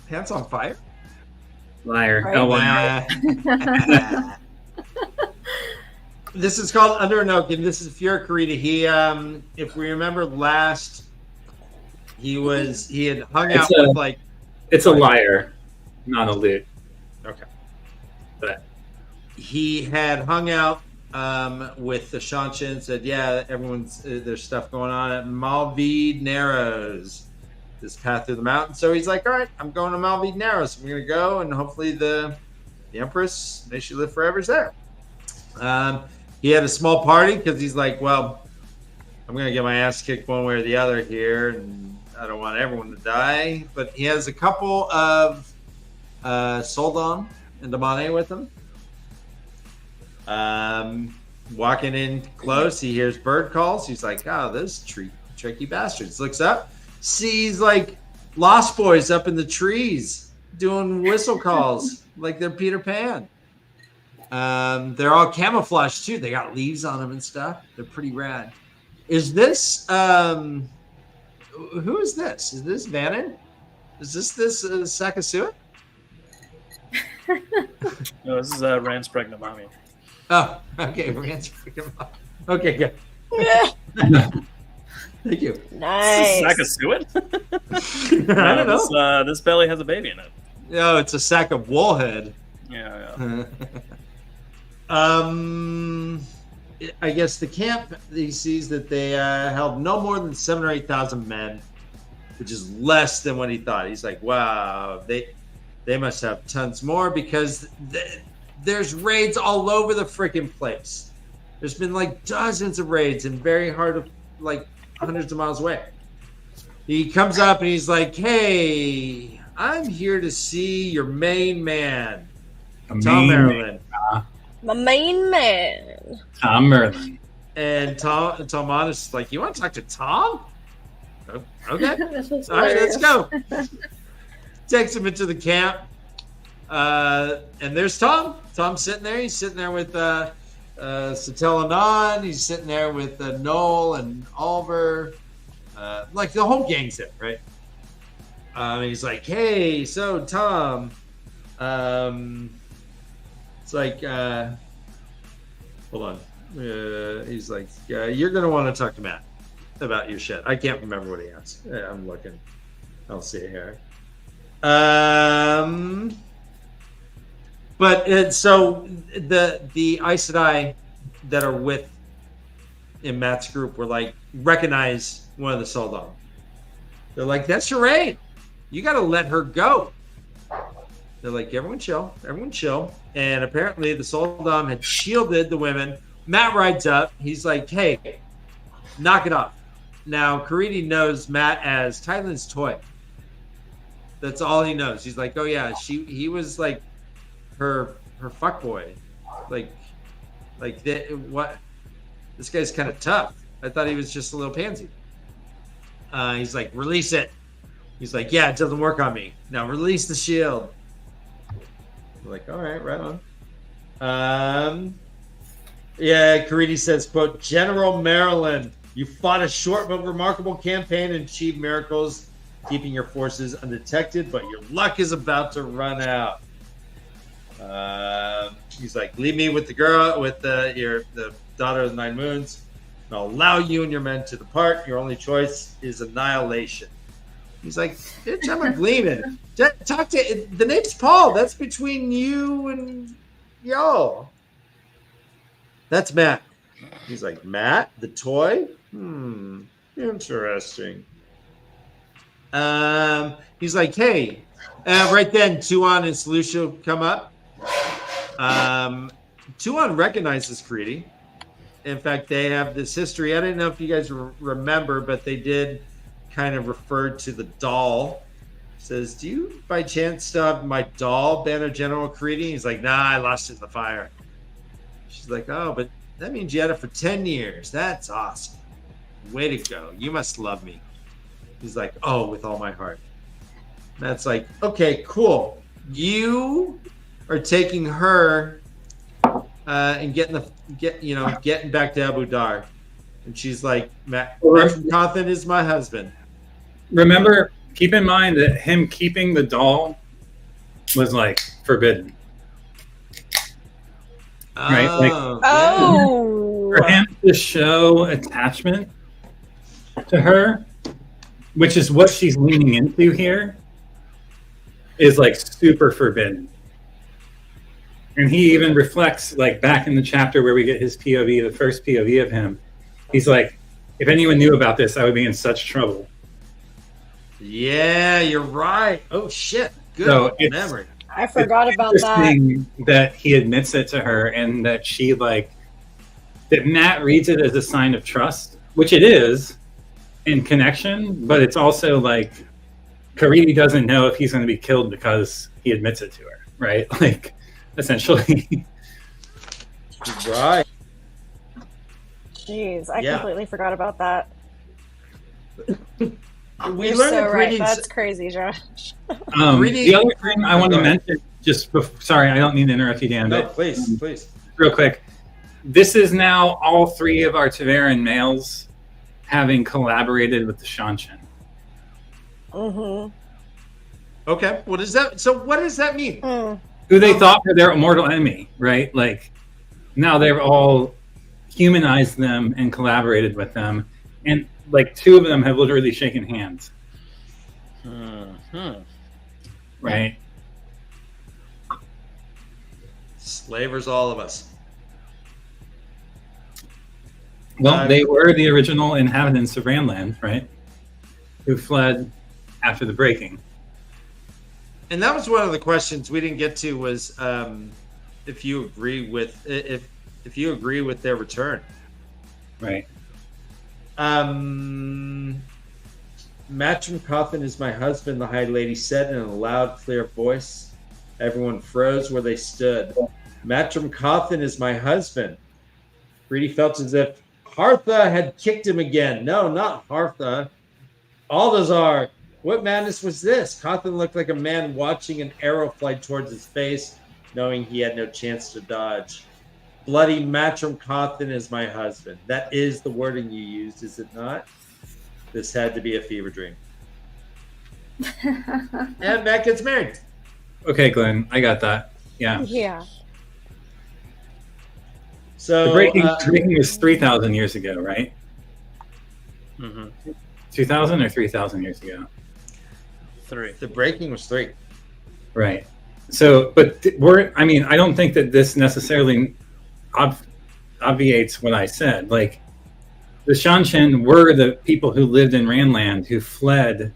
Pants on fire? Lyre. Right. L-Y-R. This is called Under an Oak, and this is Furic Caridi. He, if we remember last, he had hung out with like. It's a lyre, not a lute. Okay. But he had hung out with the Shanshan, said, yeah, there's stuff going on at Malvid Narrows, this path through the mountain. So he's like, all right, I'm going to Malvid Narrows. I'm going to go, and hopefully the Empress, may she live forever, is there. He had a small party because he's like, well, I'm going to get my ass kicked one way or the other here, and I don't want everyone to die. But he has a couple of Soldan and Damane with him. Walking in close, he hears bird calls. He's like, oh, those tricky bastards. Looks up, sees like Lost Boys up in the trees doing whistle calls like they're Peter Pan. They're all camouflaged too. They got leaves on them and stuff. They're pretty rad. Is this who is this? Is this Vannon? Is this Sakasuit? No, this is Rand's pregnant mommy. Oh, okay. Rand's pregnant mommy. Okay, good. Thank you. Nice. Sakasuit? I don't know. This belly has a baby in it. No, it's a sack of woolhead. Yeah. I guess the camp, he sees that they held no more than 7,000 or 8,000 men, which is less than what he thought. He's like, wow, they must have tons more because there's raids all over the freaking place. There's been like dozens of raids and very hard of like hundreds of miles away. He comes up and he's like, hey, I'm here to see your main man, Tom Merlin. My main man. Tom Merlin. And Tom Honest is like, you want to talk to Tom? Oh, okay. All right, let's go. Takes him into the camp. And there's Tom. Tom's sitting there. He's sitting there with Satel Anan. He's sitting there with Noel and Oliver. Like the whole gang's there, right? He's like, hey, so Tom, it's like, hold on. He's like, you're going to want to talk to Matt about your shit. I can't remember what he asked. I'm looking. I'll see it here. But so the Aes Sedai that are with in Matt's group were like, recognize one of the Soldam. They're like, that's Shireen. You got to let her go. They're like, everyone chill. And apparently the Soldam had shielded the women. Matt rides up. He's like, hey, knock it off. Now, Karidi knows Matt as Tyland's toy. That's all he knows. He's like, oh yeah, he was like her fuckboy. Like that. What? This guy's kind of tough. I thought he was just a little pansy. He's like, release it. He's like, yeah, it doesn't work on me. Now release the shield. We're like, all right, right on. Yeah, Karidi says, quote, General Maryland, you fought a short but remarkable campaign and achieved miracles, keeping your forces undetected, but your luck is about to run out. He's like, leave me with the girl, with the daughter of the Nine Moons, and I'll allow you and your men to depart. Your only choice is annihilation. He's like, bitch, I'm a Gleeman. Talk to the name's Paul. That's between you and y'all. That's Matt. He's like, Matt, the toy? Interesting. He's like, hey, right then, Tuon and Selucia come up. Tuon recognizes Karidi. In fact, they have this history. I don't know if you guys remember, but they did kind of refer to the doll. Says, do you by chance still have my doll, Banner General Karidi? He's like, nah, I lost it in the fire. She's like, oh, but that means you had it for 10 years. That's awesome. Way to go. You must love me. He's like, oh, with all my heart. Matt's like, okay, cool. You are taking her and getting back to Abu Dar. And she's like, Matt Cawthon is my husband. Remember, keep in mind that him keeping the doll was like forbidden. Right? Like, for him to show attachment to her, which is what she's leaning into here, is like super forbidden. And he even reflects, like back in the chapter where we get his POV, the first POV of him, he's like, if anyone knew about this, I would be in such trouble. Yeah, you're right. Oh shit. Good memory. I forgot about that. That he admits it to her, and that she that Matt reads it as a sign of trust, which it is in connection, but it's also like Karidi doesn't know if he's going to be killed because he admits it to her, right? Like, essentially. Right. Jeez, I completely forgot about that. We learned so that right. That's crazy, Josh. The other thing I want to mention, sorry, I don't mean to interrupt you, Dan. No, but, please. Real quick. This is now all three of our Ta'veren males having collaborated with the Seanchan. Mm-hmm. Okay, what does that mean? Who they thought were their mortal enemy, right? Like, now they've all humanized them and collaborated with them. And, like, two of them have literally shaken hands. Right? Slavers, all of us. Well, they were the original inhabitants of Randland, right? Who fled after the breaking. And that was one of the questions we didn't get to was if you agree with their return. Right. Matrim Cawthon is my husband, the High Lady said in a loud, clear voice. Everyone froze where they stood. Matrim Cawthon is my husband. Greedy felt as if Hartha had kicked him again. No, not Hartha. Aldazar. What madness was this? Cawthon looked like a man watching an arrow fly towards his face, knowing he had no chance to dodge. Bloody Matrim Cawthon is my husband. That is the wording you used, is it not? This had to be a fever dream. And Matt gets married. Okay, Glenn, I got that. Yeah. Yeah. So the breaking was 3,000 years ago, right? 2,000 or 3,000 years ago? 3. The breaking was 3. Right. So, but I don't think that this necessarily obviates what I said. Like, the Seanchan were the people who lived in Randland who fled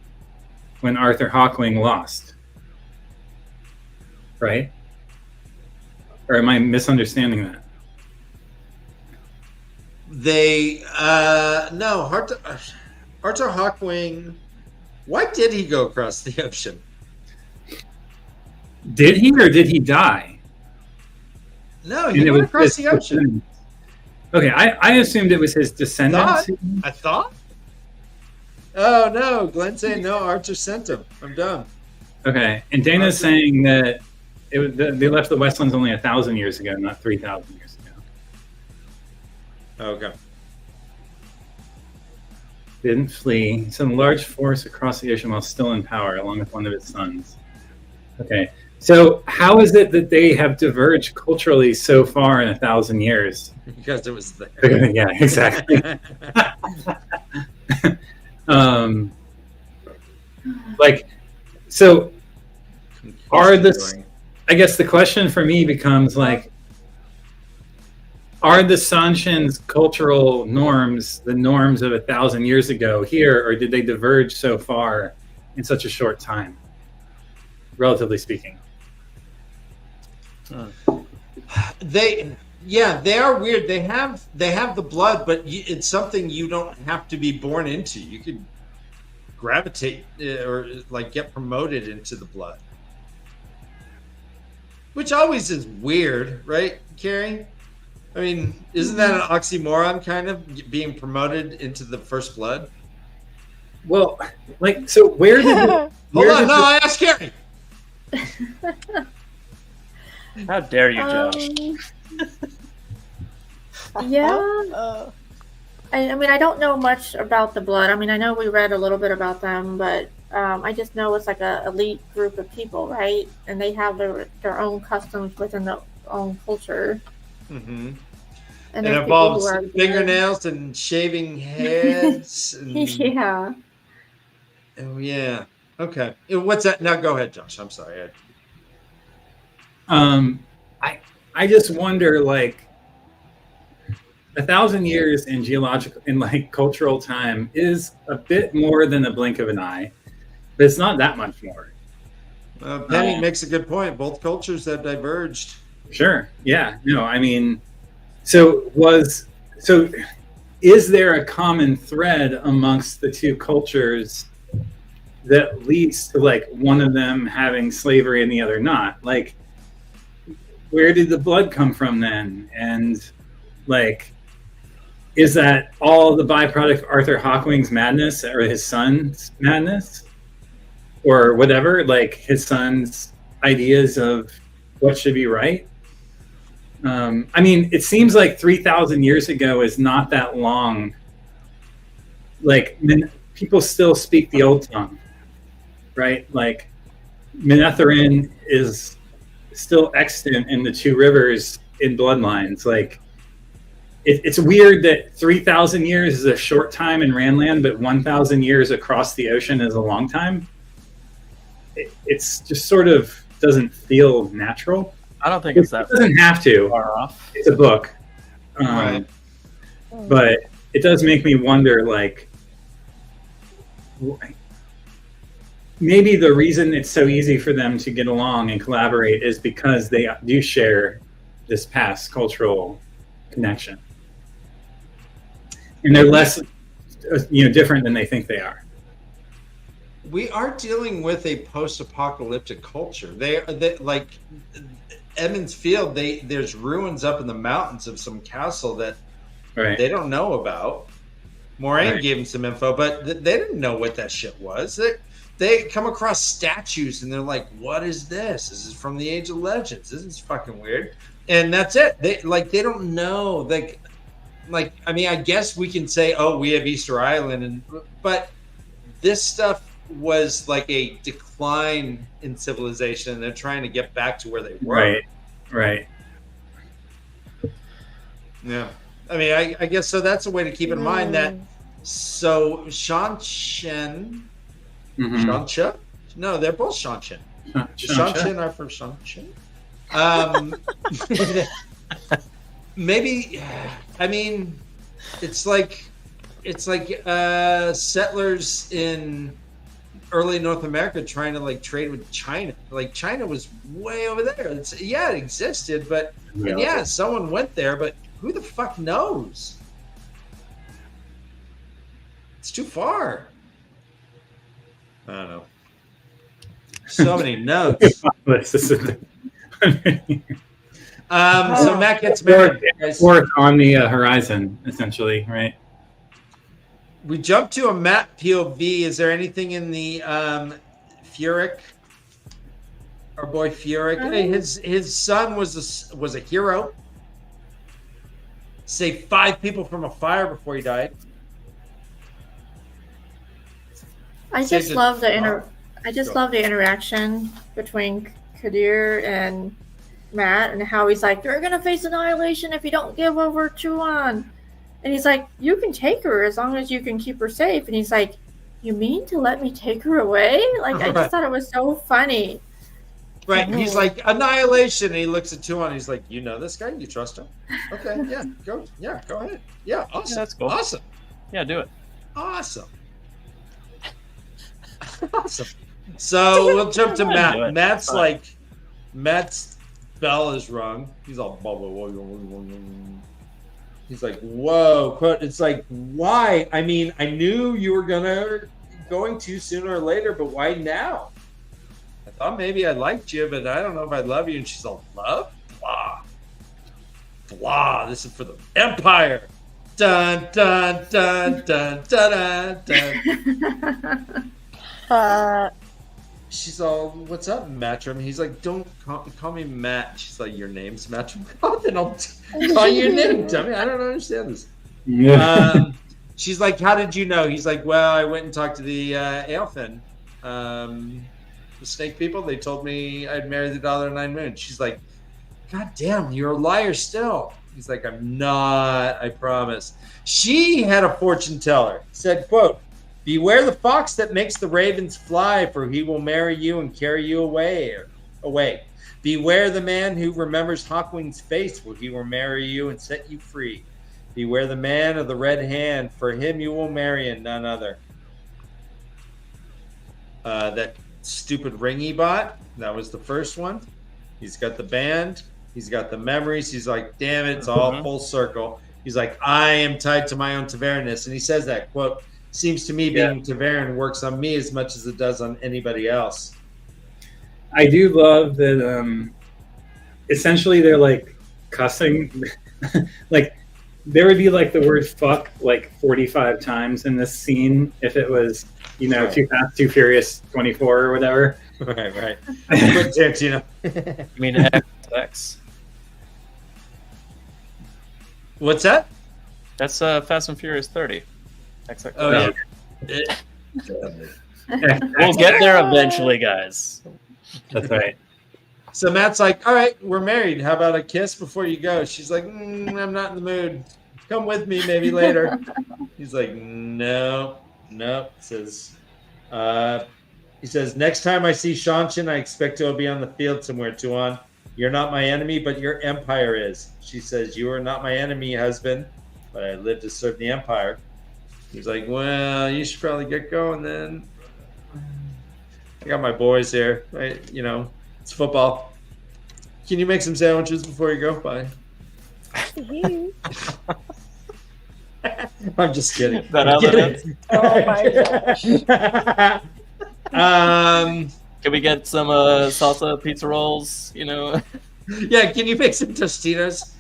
when Arthur Hawkwing lost. Right? Or am I misunderstanding that? No, Arthur Hawkwing, why did he go across the ocean? Did he, or did he die? No, he went across the ocean. Okay, I assumed it was his descendants. I thought? Oh, no, Glenn's saying no, Arthur sent him. I'm dumb. Okay, and Dana's saying that they left the Westlands only 1,000 years ago, not 3,000 years ago. Okay. Didn't flee. Sent a large force across the ocean while still in power, along with one of his sons. Okay, so how is it that they have diverged culturally so far in 1,000 years? Because it was there. Yeah, exactly. So I guess the question for me becomes like, are the Seanchan's cultural norms the norms of 1,000 years ago here, or did they diverge so far in such a short time, relatively speaking? They are weird. They have the blood, but it's something you don't have to be born into. You could gravitate or like get promoted into the blood, which always is weird, right, Carrie? I mean, isn't that an oxymoron, kind of, being promoted into the first blood? Well, like, so where did Hold on, I asked Carrie. How dare you, Josh? Yeah. I mean, I don't know much about the blood. I mean, I know we read a little bit about them, but I just know it's like a elite group of people, right? And they have their own customs within their own culture. Mm-hmm. And it involves fingernails and shaving heads. And... Yeah. Oh, yeah. Okay. What's that? Now go ahead, Josh. I'm sorry. I just wonder, like, 1,000 years in geological, in like cultural time is a bit more than a blink of an eye, but it's not that much more. Penny makes a good point. Both cultures have diverged. Sure. Yeah. No, I mean, so is there a common thread amongst the two cultures that leads to like one of them having slavery and the other not? Like, where did the blood come from then? And like, is that all the byproduct of Arthur Hawkwing's madness or his son's madness or whatever, like his son's ideas of what should be right? I mean, it seems like 3,000 years ago is not that long. Like, people still speak the old tongue, right? Like, Manetheren is still extant in the Two Rivers in bloodlines. Like, it's weird that 3,000 years is a short time in Randland, but 1,000 years across the ocean is a long time. It's just sort of doesn't feel natural. I don't think it's that. It doesn't have to. Far off. It's a book, Right. but it does make me wonder. Like, maybe the reason it's so easy for them to get along and collaborate is because they do share this past cultural connection, and they're less, different than they think they are. We are dealing with a post-apocalyptic culture. They like Edmonds Field. There's ruins up in the mountains of some castle that they don't know about. Moraine gave them some info, but they didn't know what that shit was. They come across statues and they're like, "What is this? This is from the Age of Legends. This is fucking weird." And that's it. They don't know. Like I mean, I guess we can say, "Oh, we have Easter Island," but this stuff was like a decline in civilization, and they're trying to get back to where they were. Right. Yeah. I mean, I guess so. That's a way to keep in mind that. So Shanshan, Shansha? No, they're both Shanshan. Shanshan are from Shanshan. Maybe. I mean, it's like settlers in early North America trying to like trade with China. Like China was way over there. It existed, but someone went there, but who the fuck knows? It's too far. I don't know. So many notes. So Matt gets married. Or on the horizon, essentially, right? We jump to a Matt POV. Is there anything in the Furyk? Our boy Furyk. His son was a hero. Saved 5 people from a fire before he died. I just love the interaction between Kadir and Matt, and how he's like, "You're gonna face annihilation if you don't give over Chuan." And he's like, "You can take her as long as you can keep her safe." And he's like, "You mean to let me take her away?" Like, I just thought it was so funny. Right. He's like, "Annihilation." And he looks at Tuon. He's like, "You know this guy? You trust him? Okay. Yeah. Go. Yeah. Go ahead. Yeah. Awesome. Yeah, that's cool. Awesome. Yeah. Do it. Awesome. Awesome. So we'll jump to Matt. Matt's like, Matt's bell is rung. He's all blah, blah, blah, blah, blah, blah. He's like, "Whoa!" It's like, why? I mean, I knew you were going to sooner or later, but why now? I thought maybe I liked you, but I don't know if I love you. And she's all, "Love? Blah, blah. This is for the Empire." Dun dun dun dun dun dun. She's all, "What's up, Matrim?" He's like, "Don't call me Matt." She's like, "Your name's Matrim." "Oh, then I'll call you your name, dummy. I don't understand this." Yeah. She's like, "How did you know?" He's like, "Well, I went and talked to the Aelfin, the snake people. They told me I'd marry the Daughter of Nine Moons." She's like, "God damn, you're a liar still." He's like, "I'm not, I promise." She had a fortune teller. Said, quote, "Beware the fox that makes the ravens fly, for he will marry you and carry you away. Beware the man who remembers Hawkwing's face, for he will marry you and set you free. Beware the man of the red hand, for him you will marry and none other." That stupid ring he bought, that was the first one. He's got the band. He's got the memories. He's like, damn it, it's all full circle. He's like, "I am tied to my own Tavernus." And he says that, quote, "Seems to me being Tavern works on me as much as it does on anybody else." I do love that essentially they're like cussing. Like there would be like the word fuck like 45 times in this scene if it was, you know, Too Fast, Too Furious 24 or whatever. Right. Quick tips, you know. You mean XX? What's that? That's Fast and Furious 30. XX. Oh, yeah. We'll get there eventually, guys. That's right. So Matt's like, all right, we're married. How about a kiss before you go? She's like, I'm not in the mood. Come with me maybe later. He's like, no. He says, next time I see Shanshan, I expect he'll be on the field somewhere, Tuan. You're not my enemy, but your empire is. She says, you are not my enemy, husband, but I live to serve the empire. He's like, well, you should probably get going then. I got my boys here. It's football. Can you make some sandwiches before you go? Bye. I'm just kidding. Oh my gosh. Can we get some salsa pizza rolls? You know. Yeah. Can you make some Tostitos?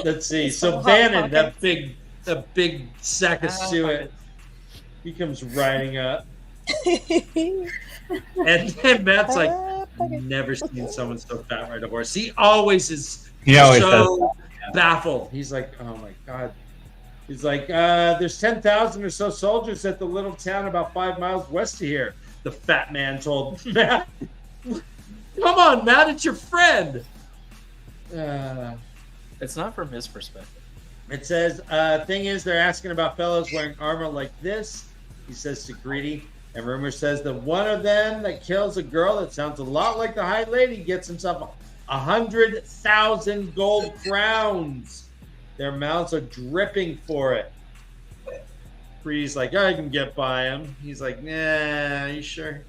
Let's see. So Bannon, that big sack of suet, he comes riding up, and then Matt's like, never seen someone so fat ride a horse. He always is so baffled. He's like, oh my god. He's like, there's 10,000 or so soldiers at the little town about 5 miles west of here. The fat man told Matt. Come on, Matt, it's your friend. It's not from his perspective. It says, thing is, they're asking about fellows wearing armor like this. He says to Greedy. And rumor says that one of them that kills a girl that sounds a lot like the High Lady gets himself 100,000 gold crowns. Their mouths are dripping for it. Greedy's like, I can get by him. He's like, nah, are you sure?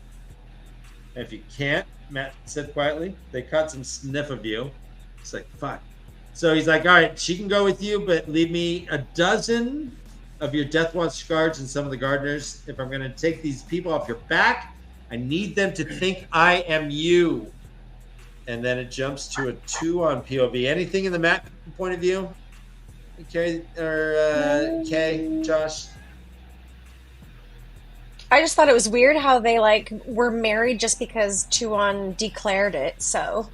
And if you can't, Matt said quietly, they caught some sniff of you. It's like, fuck. So he's like, all right, she can go with you, but leave me a dozen of your Death Watch guards and some of the gardeners. If I'm going to take these people off your back, I need them to think I am you. And then it jumps to a 2 on POV. Anything in the Matt point of view? Okay, or Kay, Josh? I just thought it was weird how they were married just because Tuan declared it. So,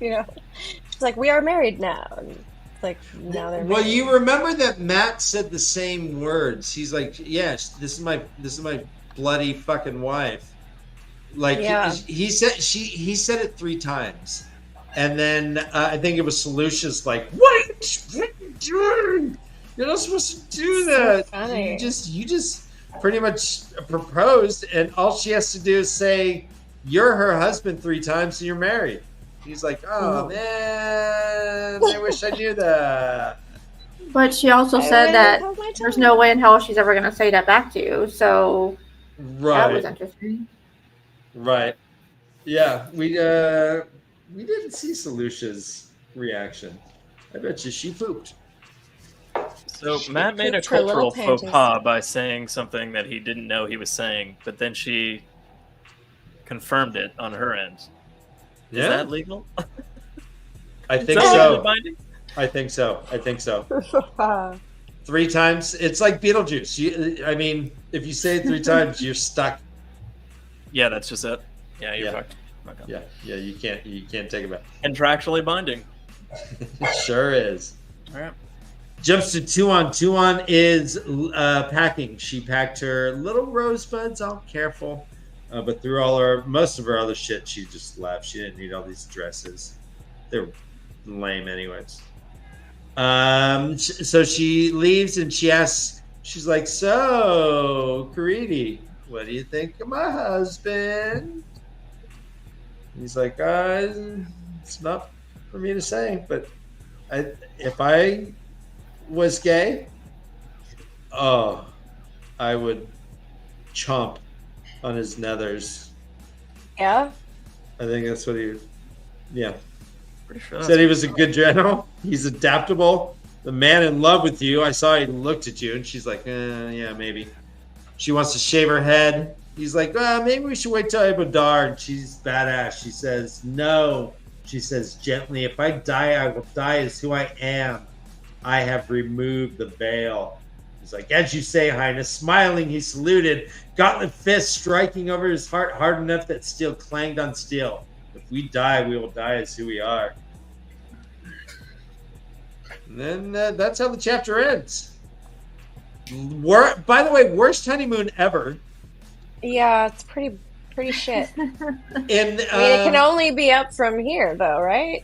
it's like, we are married now. And now they're married. Well, you remember that Matt said the same words. He's like, yes, this is my bloody fucking wife. He said it 3 times. And then I think it was Solutions like, what are you doing? You're not supposed to do that. So funny. You just pretty much proposed, and all she has to do is say, you're her husband 3 times and you're married. He's like, oh, man, I wish I knew that. But she also said that there's no way in hell she's ever going to say that back to you. So that was interesting. Right. Yeah, we didn't see Solution's reaction. I bet you she pooped. So Matt made a cultural faux pas by saying something that he didn't know he was saying, but then she confirmed it on her end. Is that legal? I think so. I think so. 3 times. It's like Beetlejuice. If you say it 3 times, you're stuck. Yeah, that's just it. Yeah, you're fucked. Yeah, you can't take it back. Contractually binding. Sure is. All right. Jumps to Tuan. Tuan is packing. She packed her little rosebuds, all careful. But through most of her other shit, she just left. She didn't need all these dresses. They're lame anyways. So she leaves and she asks, she's like, so, Karidi, what do you think of my husband? He's like, it's not for me to say, but if I was gay, I would chomp on his nethers. Yeah? I think that's what yeah. Pretty sure said he was a good general. He's adaptable. The man in love with you. I saw he looked at you, and she's like, yeah, maybe. She wants to shave her head. He's like, maybe we should wait till Abu Dar. And she's badass. She says, no, She says gently, "If I die, I will die as who I am. I have removed the veil." He's like, "As you say, Highness." Smiling, he saluted, gauntlet fist striking over his heart hard enough that steel clanged on steel. "If we die, we will die as who we are." And then that's how the chapter ends. By the way, worst honeymoon ever. Yeah, it's pretty shit. And I mean, it can only be up from here, though, right?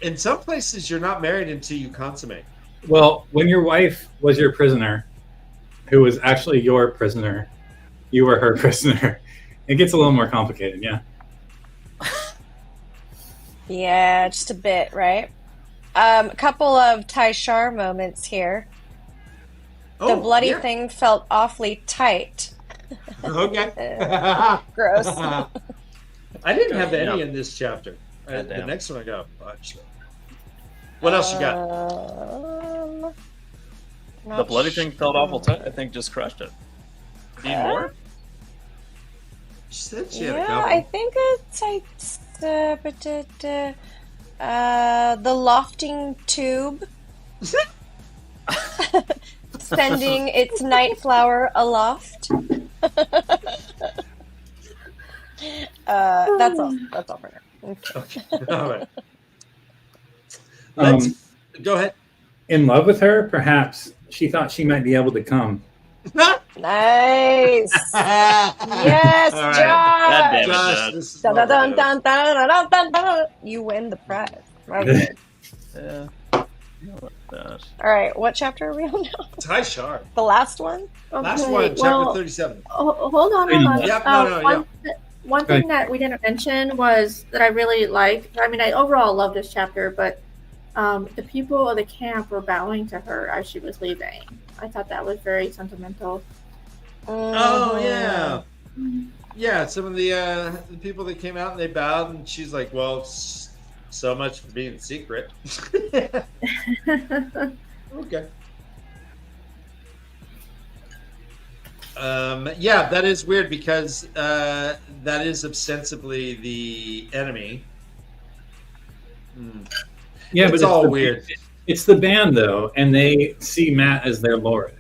In some places, you're not married until you consummate. Well, when your wife was your prisoner, who was actually your prisoner, you were her prisoner. It gets a little more complicated, yeah. Yeah, just a bit, right? A couple of Taishar moments here. The bloody thing felt awfully tight. Okay. Gross. I didn't have any in this chapter. The next one I got a bunch. What else you got? The bloody thing felt awful tight. I think just crushed it. Need more? She said she had a Yeah, couple. I think it's the lofting tube sending its night flower aloft. That's all. That's all for now. Okay. All right. Let's go ahead. In love with her, perhaps she thought she might be able to come. Nice. Yes, All right. Josh. Josh, this is Dun, what dun, we're dun, dun, dun, dun, dun, dun. You win the prize. Okay. Yeah. All right, what chapter are we on now? Taishar. The last one? Last Okay, one, chapter well, 37. Hold on. Yep, One thing that we didn't mention was that I really liked. I mean, I overall love this chapter, but the people of the camp were bowing to her as she was leaving. I thought that was very sentimental. Oh, yeah. Yeah, some of the people that came out and they bowed, and she's like, "Well, so much for being secret." Okay. Yeah, that is weird because that is ostensibly the enemy. Yeah, It's but all weird. It's the band, though, and they see Matt as their lord.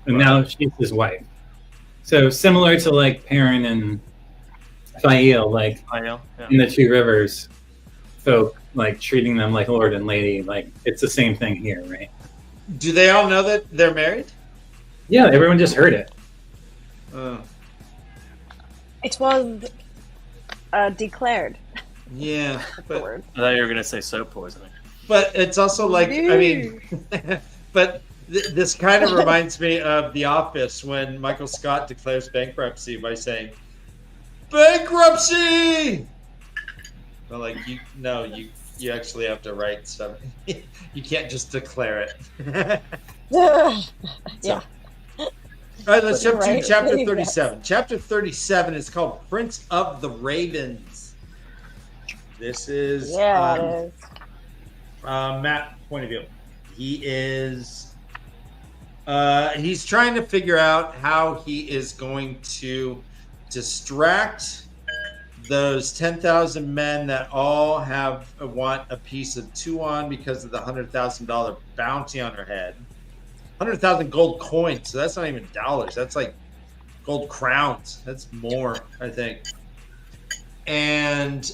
And now she's his wife. So similar to like Perrin and Fael, like in the Two Rivers folk, like treating them like lord and lady, like it's the same thing here, right? Do they all know that they're married? Yeah, everyone just heard it. It was declared. Yeah, but Word. I thought you were going to say soap poisoning. but it's also like, I mean, but this kind of reminds me of The Office when Michael Scott declares bankruptcy by saying, "Bankruptcy!" But like, you actually have to write stuff. You can't just declare it. Yeah. All right, let's jump to Right. chapter 37. Chapter 37 is called Prince of the Ravens. This is Yeah, it is. Matt's point of view. He is he's trying to figure out how he is going to distract those 10,000 men that all want a piece of Tuon because of the $100,000 bounty on her head. 100,000 gold coins. So that's not even dollars. That's like gold crowns. That's more, I think. And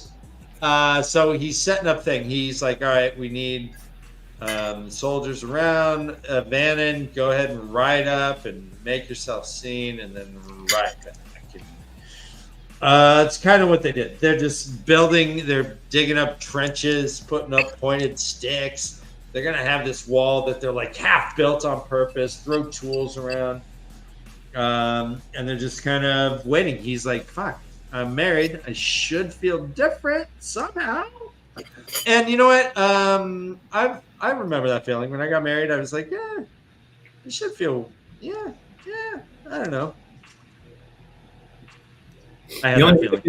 so he's setting up thing. He's like, all right, we need soldiers around. Vannon, go ahead and ride up and make yourself seen, and then ride back. It's kind of what they did. They're just building. They're digging up trenches, putting up pointed sticks. They're going to have this wall that they're like half built on purpose, throw tools around. And they're just kind of waiting. He's like, fuck, I'm married. I should feel different somehow. And you know what? I remember that feeling. When I got married, I was like, yeah, I should feel, yeah, I don't know. I had that feeling.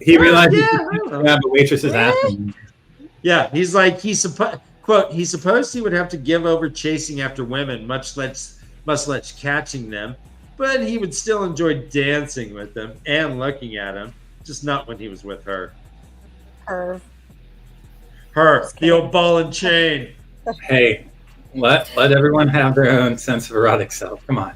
He realized yeah, he could grab a waitress's ass. Yeah, he's like, quote, he supposed he would have to give over chasing after women, much less catching them, but he would still enjoy dancing with them and looking at them, just not when he was with her. Her, the old ball and chain. Hey, let everyone have their own sense of erotic self. Come on.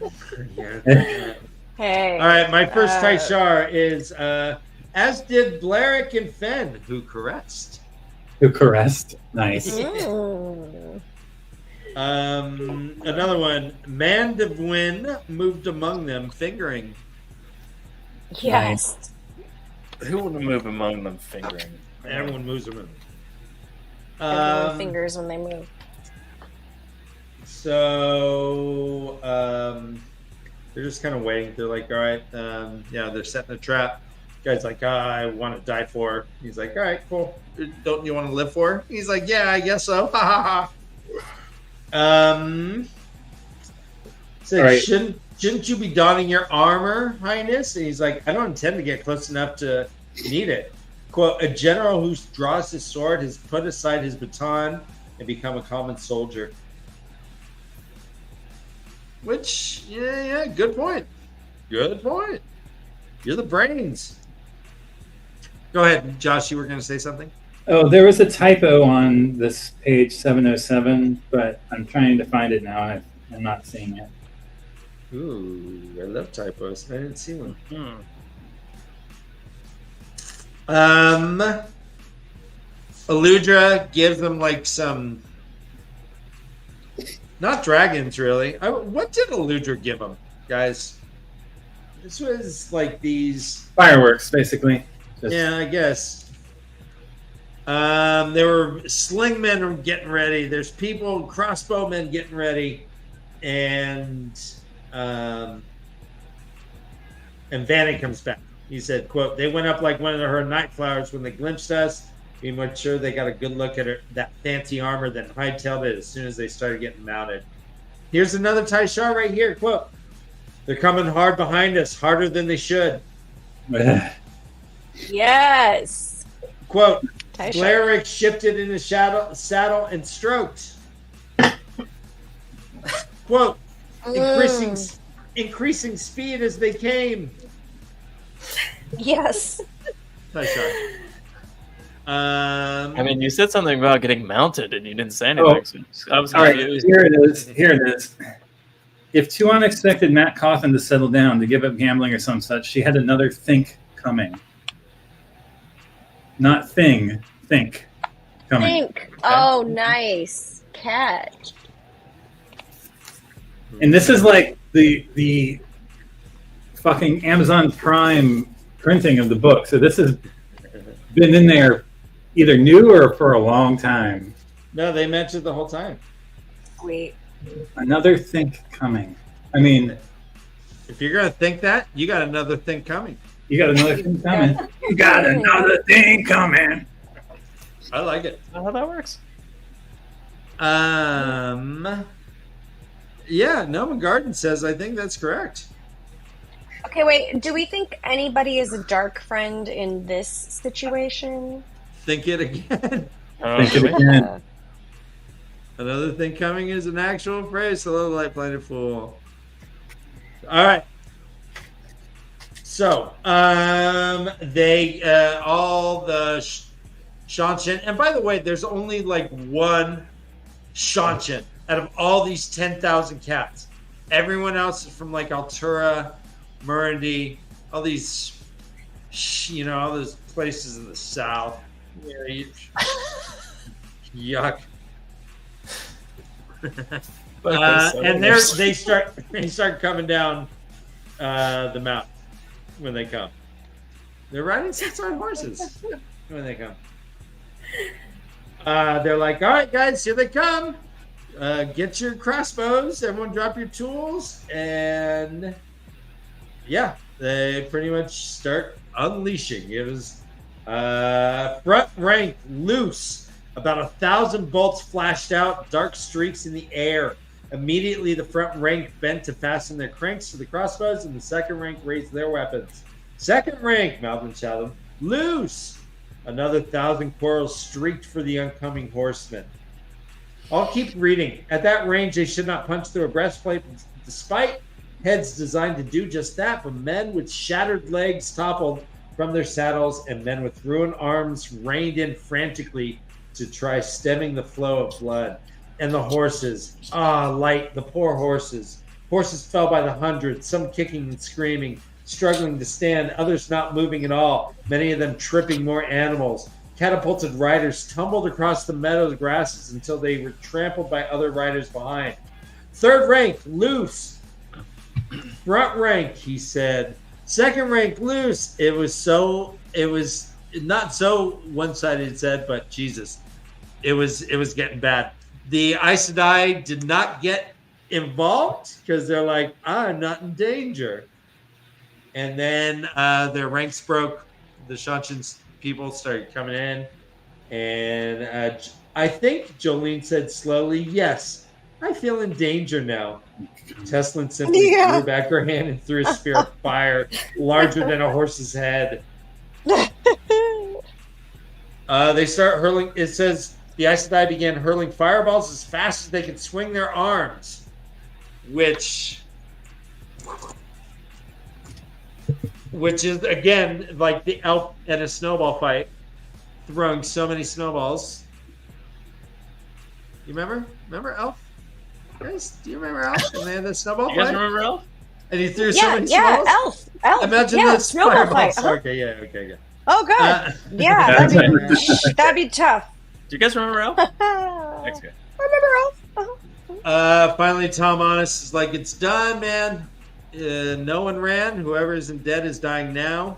Hey. All right, my first Taishar is as did Blarick and Fen, who caressed. Nice. Another one. Mandevwin moved among them, fingering. Yes. Who would move among them, fingering? Everyone moves around. Everyone fingers when they move. So they're just kind of waiting. They're like, all right, they're setting a trap. Guy's like, I want to die for her. He's like, all right, cool. Don't you want to live for her? He's like, yeah, I guess so. Ha ha ha. So right. Shouldn't you be donning your armor, Highness? And he's like, I don't intend to get close enough to need it. Quote, a general who draws his sword has put aside his baton and become a common soldier. Which, yeah, good point. Good point. You're the brains. Go ahead, Josh. You were going to say something? Oh, there was a typo on this page 707, but I'm trying to find it now. I'm not seeing it. Ooh, I love typos. I didn't see one. Aludra gives them like some, not dragons really. What did Aludra give them, guys? This was like these fireworks, basically. Yeah, I guess. There were slingmen getting ready. There's people, crossbowmen getting ready, and Vanny comes back. He said, quote, they went up like one of her night flowers when they glimpsed us. We made sure they got a good look at that fancy armor, then hightailed it as soon as they started getting mounted. Here's another Taishar right here. Quote, they're coming hard behind us, harder than they should. Yes. Quote, Blarick shifted in his saddle and stroked. Quote, increasing speed as they came. Yes. Taishar. I mean, you said something about getting mounted, and you didn't say anything. So I was all right, here it is. If too unexpected Matt Coffin to settle down, to give up gambling or some such, she had another think coming. Not thing, think coming. Think. Oh, nice catch. And this is like the fucking Amazon Prime printing of the book. So this has been in there either new or for a long time. No, they mentioned the whole time. Sweet. Another think coming. I mean, if you're gonna think that, you got another thing coming. You got another thing coming. You got another thing coming. I like it. Is that how that works? Yeah, Noma Garden says I think that's correct. Okay, wait. Do we think anybody is a dark friend in this situation? Think it again. Think it again. Another thing coming is an actual phrase. Hello, Light Blinded Fool. All right. So, they all the Shanshin, and by the way, there's only like one Shanshin out of all these 10,000 cats. Everyone else is from like Altura, Murundi, all these, all those places in the south. Yuck. And they start coming down the mountain when they come. They're riding 6-on horses when they come. They're like, all right, guys, here they come. Get your crossbows. Everyone drop your tools. And yeah, they pretty much start unleashing. It was front rank loose. About 1,000 bolts flashed out, dark streaks in the air. Immediately, the front rank bent to fasten their cranks to the crossbows, and the second rank raised their weapons. Second rank, Malvin shouted, loose! Another 1,000 quarrels streaked for the oncoming horsemen. I'll keep reading. At that range, they should not punch through a breastplate, despite heads designed to do just that. But men with shattered legs toppled from their saddles, and men with ruined arms reined in frantically to try stemming the flow of blood. And the horses, light, the poor horses. Horses fell by the hundreds, some kicking and screaming, struggling to stand, others not moving at all, many of them tripping more animals. Catapulted riders tumbled across the meadow grasses until they were trampled by other riders behind. Third rank, loose. Front rank, he said. Second rank, loose. It was not so one-sided, it said, but Jesus, it was getting bad. The Aes Sedai did not get involved because they're like, I'm not in danger. And then their ranks broke. The Seanchan people started coming in. And I think Jolene said slowly, yes, I feel in danger now. Tesslyn simply threw back her hand and threw a spear of fire larger than a horse's head. They start hurling. It says the Aes Sedai began hurling fireballs as fast as they could swing their arms, which is again like the elf at a snowball fight, throwing so many snowballs. You remember Elf? Guys, do you remember Elf? And they had the snowball fight. You guys remember Elf? And he threw so many snowballs. Elf. Imagine the snowball fight. Okay, yeah. Oh god, that'd be tough. Do you guys remember Elf? Thanks, guys. I remember Elf. Finally, Tom Honest is like, it's done, man. No one ran. Whoever isn't dead is dying now.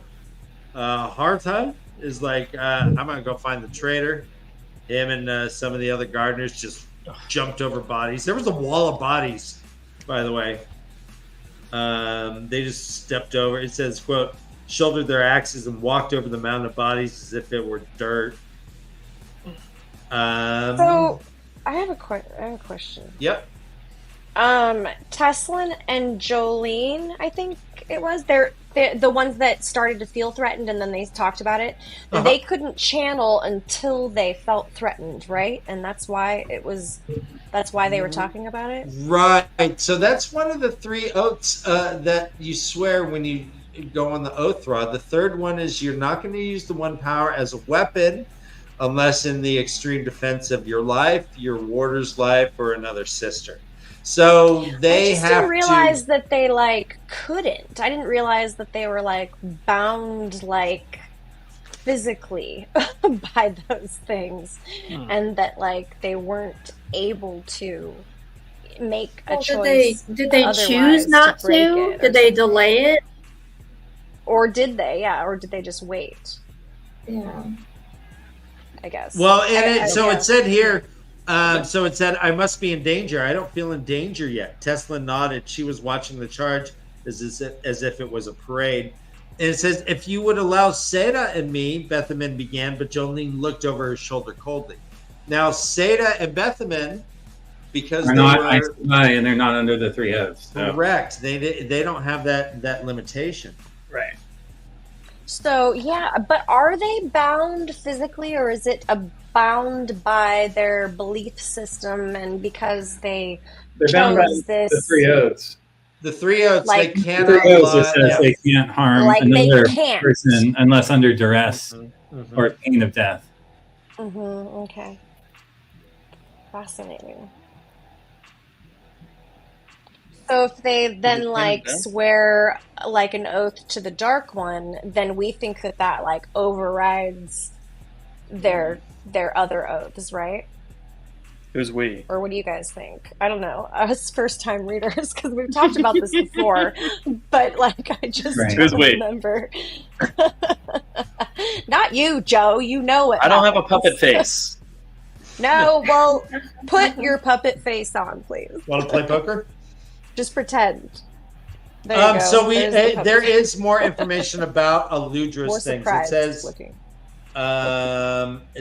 Harta is like, I'm gonna go find the traitor. Him and some of the other gardeners just jumped over bodies. There was a wall of bodies, by the way. They just stepped over. It says, quote, shouldered their axes and walked over the mountain of bodies as if it were dirt. So I have a question. Yep. Tesslyn and Jolene, I think it was. They're the ones that started to feel threatened, and then they talked about it. Uh-huh. They couldn't channel until they felt threatened, right? And that's why they were talking about it. Right. So that's one of the 3 oaths that you swear when you go on the oath rod. The third one is you're not going to use the one power as a weapon unless in the extreme defense of your life, your warder's life, or another sister. So they have to... I didn't realize that they, couldn't. I didn't realize that they were, bound, physically by those things. And that, they weren't able to make a choice. Did they choose not to? Did they delay it? Or did they? Yeah. Or did they just wait? Yeah. I guess. Well, it said here... so it said, I must be in danger. I don't feel in danger yet. Tesla nodded. She was watching the charge as if it was a parade. And it says, if you would allow Seda and me, Bethamin began, but Jolene looked over her shoulder coldly. Now, Seda and Bethamin, because they're not Aes Sedai and they're not under the 3 oaths. So. Correct. They don't have that limitation. Right. So, yeah, but are they bound physically, or is it bound by their belief system, and because they're bound by the 3 oaths? The 3 oaths, they cannot. The 3 oaths says they can't harm another person unless under duress or pain of death. Okay. Fascinating. So if they then swear an oath to the Dark One, then we think that overrides their other oaths, right? Who's we? Or what do you guys think? I don't know. Us first-time readers, because we've talked about this before, but I just don't remember. Not you, Joe. You know it. I don't have a puppet face. No, well, put your puppet face on, please. Want to play poker? Just pretend. There you go. So there is more information about Eludra's things. It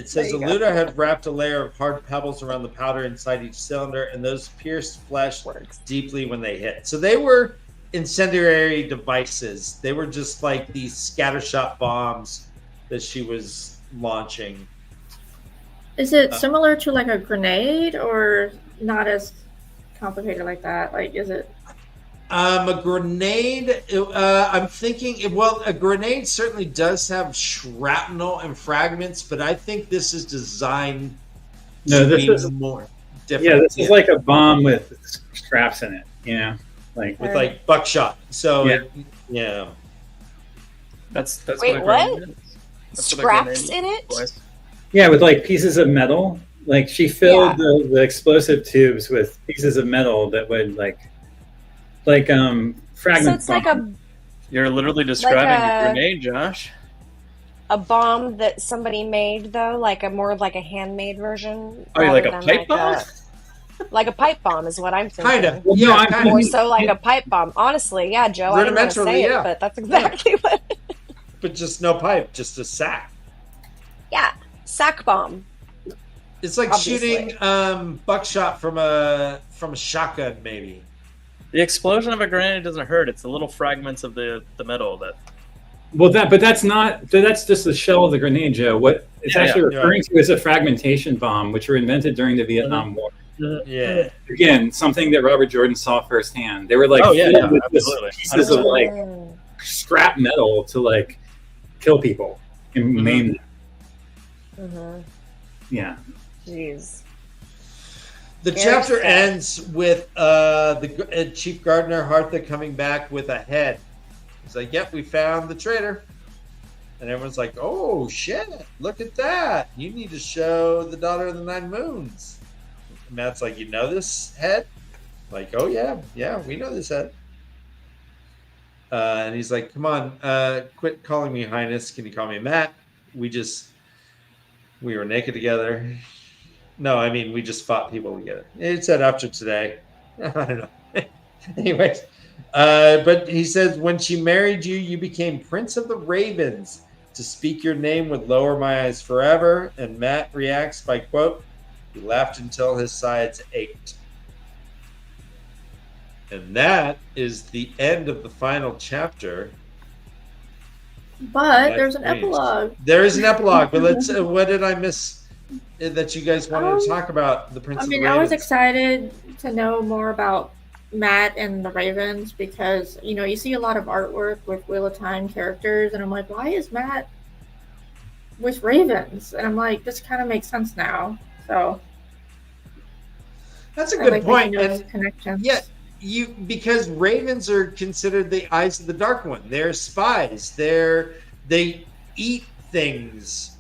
says Eludra had wrapped a layer of hard pebbles around the powder inside each cylinder, and those pierced flesh deeply when they hit. So they were incendiary devices. They were just like these scattershot bombs that she was launching. Is it similar to a grenade, or not as complicated like that? Is it? A grenade. I'm thinking. Well, a grenade certainly does have shrapnel and fragments, but I think this is designed to be more different. Yeah, this is like a bomb with straps in it. You know, like with like buckshot. So yeah. That's wait, what? Straps in it? Yeah, with like pieces of metal. Like she filled the explosive tubes with pieces of metal that would like fragments. So it's like You're literally describing a grenade, Josh. A bomb that somebody made, though, like a more like a handmade version. Oh, like a pipe bomb? Like a pipe bomb is what I'm thinking. Kind of. Well, Yeah, I'm more so like a pipe bomb. Honestly, yeah, Joe, I didn't want to say it, but that's exactly what. But just no pipe, just a sack. Yeah, sack bomb. It's like shooting buckshot from a shotgun, maybe. The explosion of a grenade doesn't hurt. It's the little fragments of the metal that. Well, that's just the shell of the grenade, Joe. What it's actually referring to is a fragmentation bomb, which were invented during the Vietnam War. Yeah. Again, something that Robert Jordan saw firsthand. They were like filled with pieces of like scrap metal to like kill people and maim them. Mm-hmm. Yeah. Jeez. The chapter ends with the Chief Gardener Hartha coming back with a head. He's like, "Yep, we found the traitor," and everyone's like, "Oh shit! Look at that! You need to show the Daughter of the Nine Moons." And Matt's like, "You know this head?" Like, "Oh yeah, we know this head." And he's like, "Come on, quit calling me Highness. Can you call me Matt? We were naked together." No, I mean, we just fought people together. It said after today. I don't know. Anyways, but he says, when she married you, you became Prince of the Ravens. To speak your name would lower my eyes forever. And Matt reacts by, quote, he laughed until his sides ached. And that is the end of the final chapter. But there's an epilogue. There is an epilogue, but let's. What did I miss that you guys wanted to talk about? The Prince of the Ravens. I was excited to know more about Matt and the Ravens because you see a lot of artwork with Wheel of Time characters, and I'm like, why is Matt with ravens? And I'm like, this kind of makes sense now. So that's a good point. And connections. Yeah. Because ravens are considered the eyes of the Dark One. They're spies. They eat things.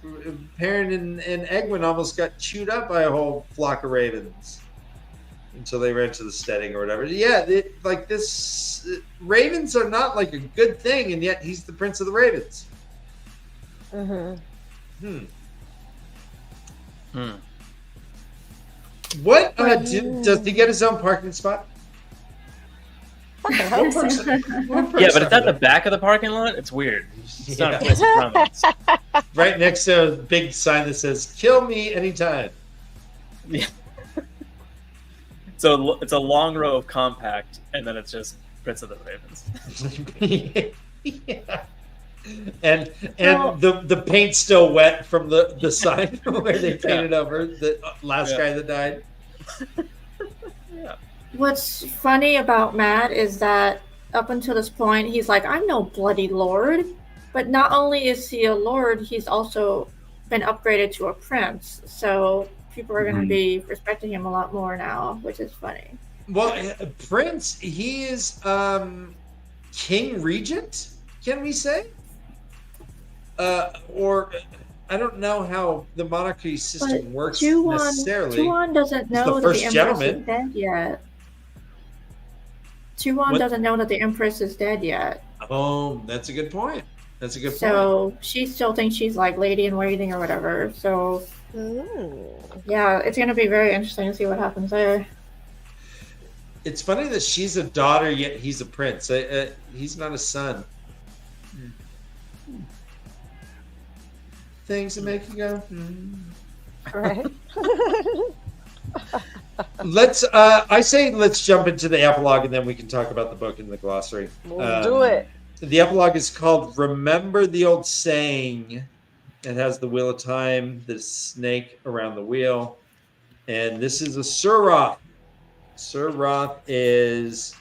Perrin and Egwin almost got chewed up by a whole flock of ravens until they ran to the steading or whatever. Yeah, ravens are not like a good thing, and yet he's the Prince of the Ravens. Mm-hmm. What does he get his own parking spot? Yeah, but it's at the back of the parking lot. It's weird. It's not a place of prominence. Right next to a big sign that says "Kill me anytime." Yeah. So it's a long row of compact, and then it's just Prince of the Ravens. Yeah. And the paint's still wet from the sign where they painted over the last guy that died. Yeah. What's funny about Matt is that up until this point, he's like, I'm no bloody lord. But not only is he a lord, he's also been upgraded to a prince. So people are going to be respecting him a lot more now, which is funny. Well, Prince, he is King Regent, can we say? Or I don't know how the monarchy system works necessarily. Tuon doesn't know that the Empress is dead yet. Tuon doesn't know that the Empress is dead yet. Oh, that's a good point. So she still thinks she's like lady in waiting or whatever. So yeah, it's going to be very interesting to see what happens there. It's funny that she's a daughter, yet he's a prince. He's not a son. Things that make you go. Right. Let's jump into the epilogue, and then we can talk about the book and the glossary. We'll do it. The epilogue is called "Remember the Old Saying." It has the Wheel of Time, the snake around the wheel, and this is a Surroth. Surroth is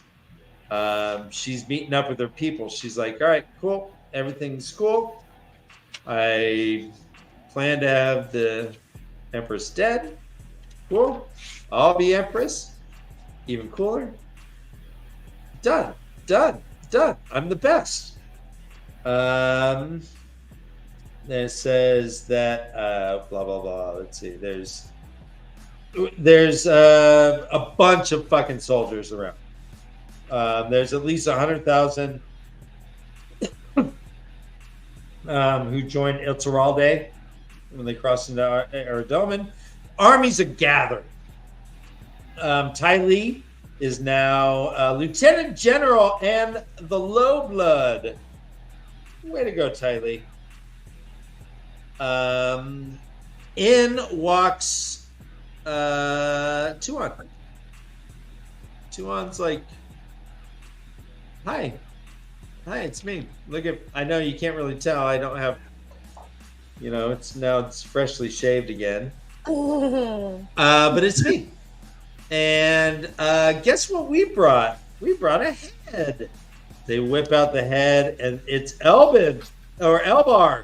She's meeting up with her people. She's like, all right, cool. Everything's cool. I plan to have the Empress dead. Cool. I'll be Empress. Even cooler. Done. I'm the best. It says that blah blah blah. Let's see. There's a bunch of fucking soldiers around. There's at least 100,000 who joined Ilteralde when they crossed into Aradomin. Armies are gathered. Ty Lee is now Lieutenant General and the Low Blood. Way to go, Ty Lee. In walks Tuon. Tuon's like, hi, it's me. I know you can't really tell. I don't have, it's freshly shaved again. But it's me. And guess what we brought? We brought a head. They whip out the head, and it's Elbar.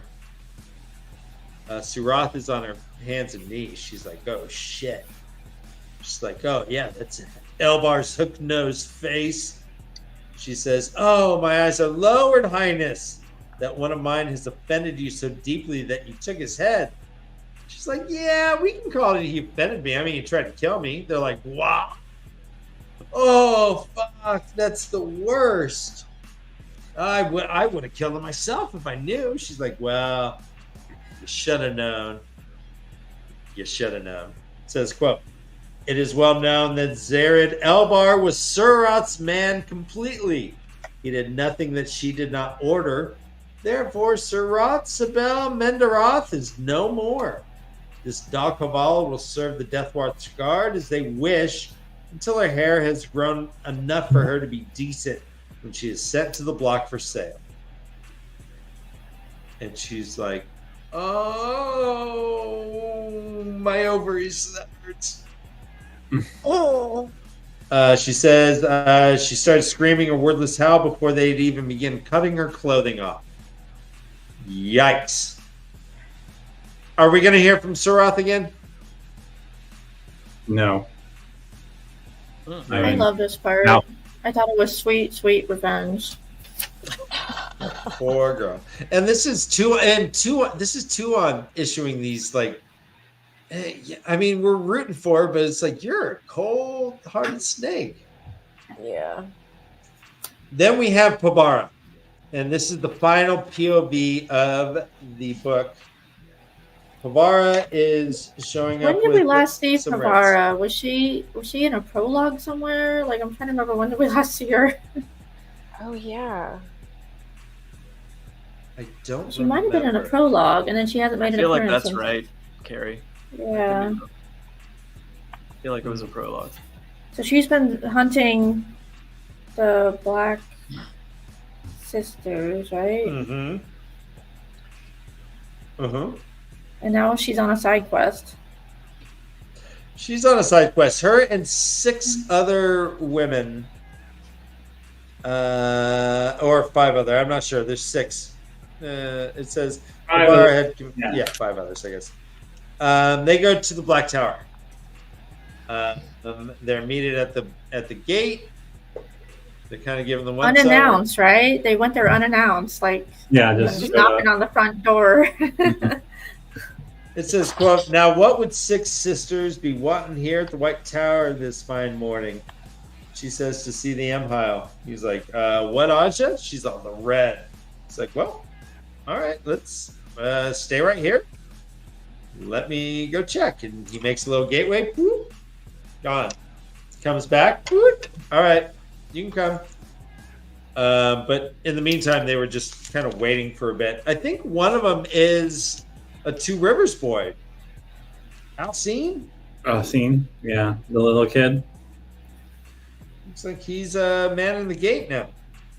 Suroth is on her hands and knees. She's like, oh, shit. She's like, oh, yeah, that's Elbar's hook-nosed face. She says, oh, my eyes are lowered, Highness. That one of mine has offended you so deeply that you took his head. She's like, yeah, we can call it he offended me. I mean, he tried to kill me. They're like, wow. Oh, fuck, that's the worst. I would have killed him myself if I knew. She's like, well, you should have known. You should have known. It says, quote, it is well known that Zared Elbar was Suroth's man completely. He did nothing that she did not order. Therefore, Suroth Sabel Menderoth is no more. This Dal Kavala will serve the Deathwatch Guard as they wish until her hair has grown enough for her to be decent when she is sent to the block for sale. And she's like, oh, my ovaries, that hurts. Oh. She says she started screaming a wordless howl before they'd even begin cutting her clothing off. Yikes. Are we going to hear from Suroth again? No. I love this part. No. I thought it was sweet, sweet revenge. Poor girl. And this is Tuon issuing these, like, I mean, we're rooting for her, but it's like, you're a cold-hearted snake. Yeah. Then we have Pobara. And this is the final POV of the book. Pobara is showing up. When did we last see Pobara? Was she in a prologue somewhere? Like, I'm trying to remember, when did we last see her? Oh yeah. I don't. She might have been in a prologue, and then she hasn't made an appearance. I feel like that's right, Carrie. Yeah. I feel like it was a prologue. So she's been hunting the Black Sisters, right? Mm-hmm. Uh-huh. And now she's on a side quest. She's on a side quest. Her and 6 other women, or 5 other. I'm not sure. There's 6. It says 5 others. Yeah, 5 others, I guess. They go to the Black Tower. They're meeted at the gate. They're kind of giving the one unannounced, right? They went there unannounced, like just knocking on the front door. It says, quote, now what would 6 sisters be wanting here at the White Tower this fine morning? She says, to see the Empire. He's like, what, Aja? She's on the red. It's like, well, all right, let's stay right here. Let me go check. And he makes a little gateway. Whoop, gone. Comes back. Whoop, all right, you can come. But in the meantime, they were just kind of waiting for a bit. I think one of them is a Two Rivers boy. Alcine? Alcine, yeah. The little kid. Looks like he's a man in the gate now.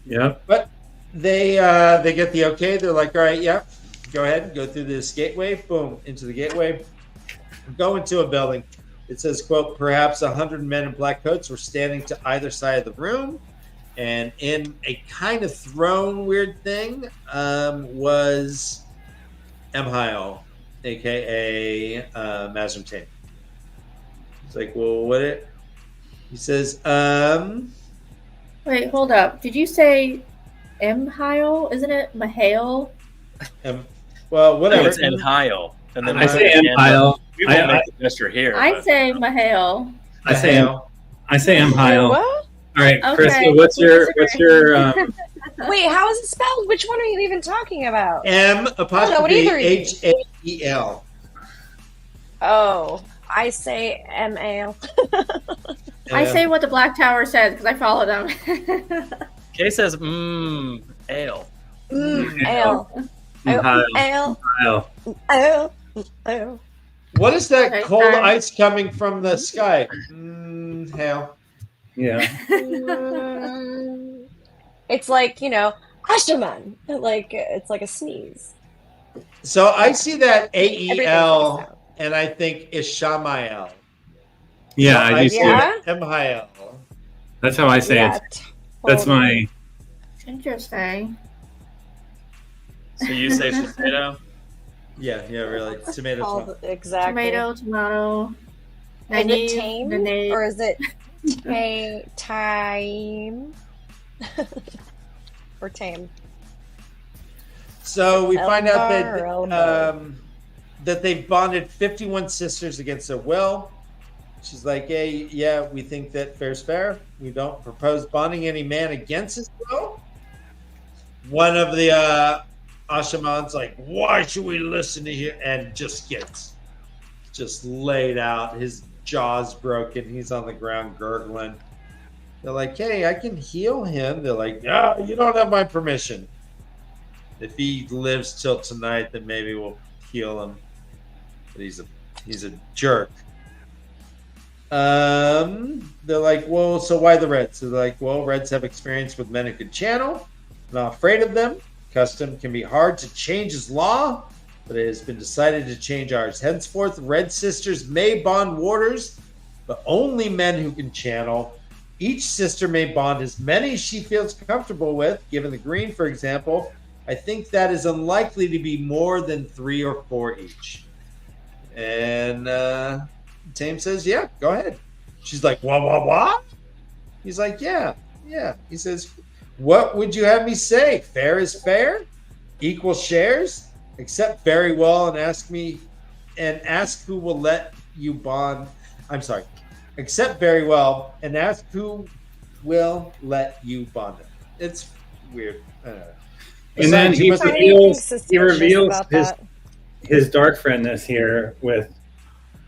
Yep. But they get the okay. They're like, all right, yeah, go ahead. Go through this gateway. Boom, into the gateway. Go into a building. It says, quote, perhaps 100 men in black coats were standing to either side of the room. And in a kind of thrown weird thing was Mhail, a.k.a. Mazrim Taim. He's like, well, he says, Wait, hold up. Did you say Mhail? Isn't it Mahail? Well, whatever. No, it's Mhail. And then I say Mhail. We won't make the gesture here. I say Mahail. I say Mhail. What? All right, Okay. Krista, what's your Wait, how is it spelled? Which one are you even talking about? M''Hael. Oh, I say M-A-L. I say what the Black Tower says because I follow them. Kay says, ale. Ale. Ale. Ale. What is that Okay, cold sorry. ice coming from the sky? Hail. Yeah. It's like, Ashtaman. Like, it's like a sneeze. So I see that Everything's AEL like and I think Ishamael. Yeah, I do see Yeah? it. Mhail. That's how I say Yeah, it. That's my Interesting. So you say potato? Yeah, really. Tomato. Exactly. Tomato. Is it tame Naive. or is it time? Or tame? So we find out Elbar. that they've bonded 51 sisters against their will. She's like, hey, yeah, we think that fair's fair. We don't propose bonding any man against his will. One of the Ashaman's like, why should we listen to you? And just gets laid out. His jaw's broken. He's on the ground gurgling. They're like, hey, I can heal him. They're like, no, you don't have my permission. If he lives till tonight, then maybe we'll heal him. But he's a jerk. They're like, well, so why the Reds? They're like, well, Reds have experience with men who can channel. Not afraid of them. Custom can be hard to change as law, but it has been decided to change ours. Henceforth, Red Sisters may bond warders, but only men who can channel. Each sister may bond as many as she feels comfortable with. Given the green, for example, I think that is unlikely to be more than 3 or 4 each. And Tame says, yeah, go ahead. She's like, what? He's like, yeah. He says, what would you have me say? Fair is fair? Equal shares? Accept very well and ask who will let you bond. I'm sorry. Accept very well and ask who will let you bond it. It's weird. I don't know. And then he reveals his dark friendness here with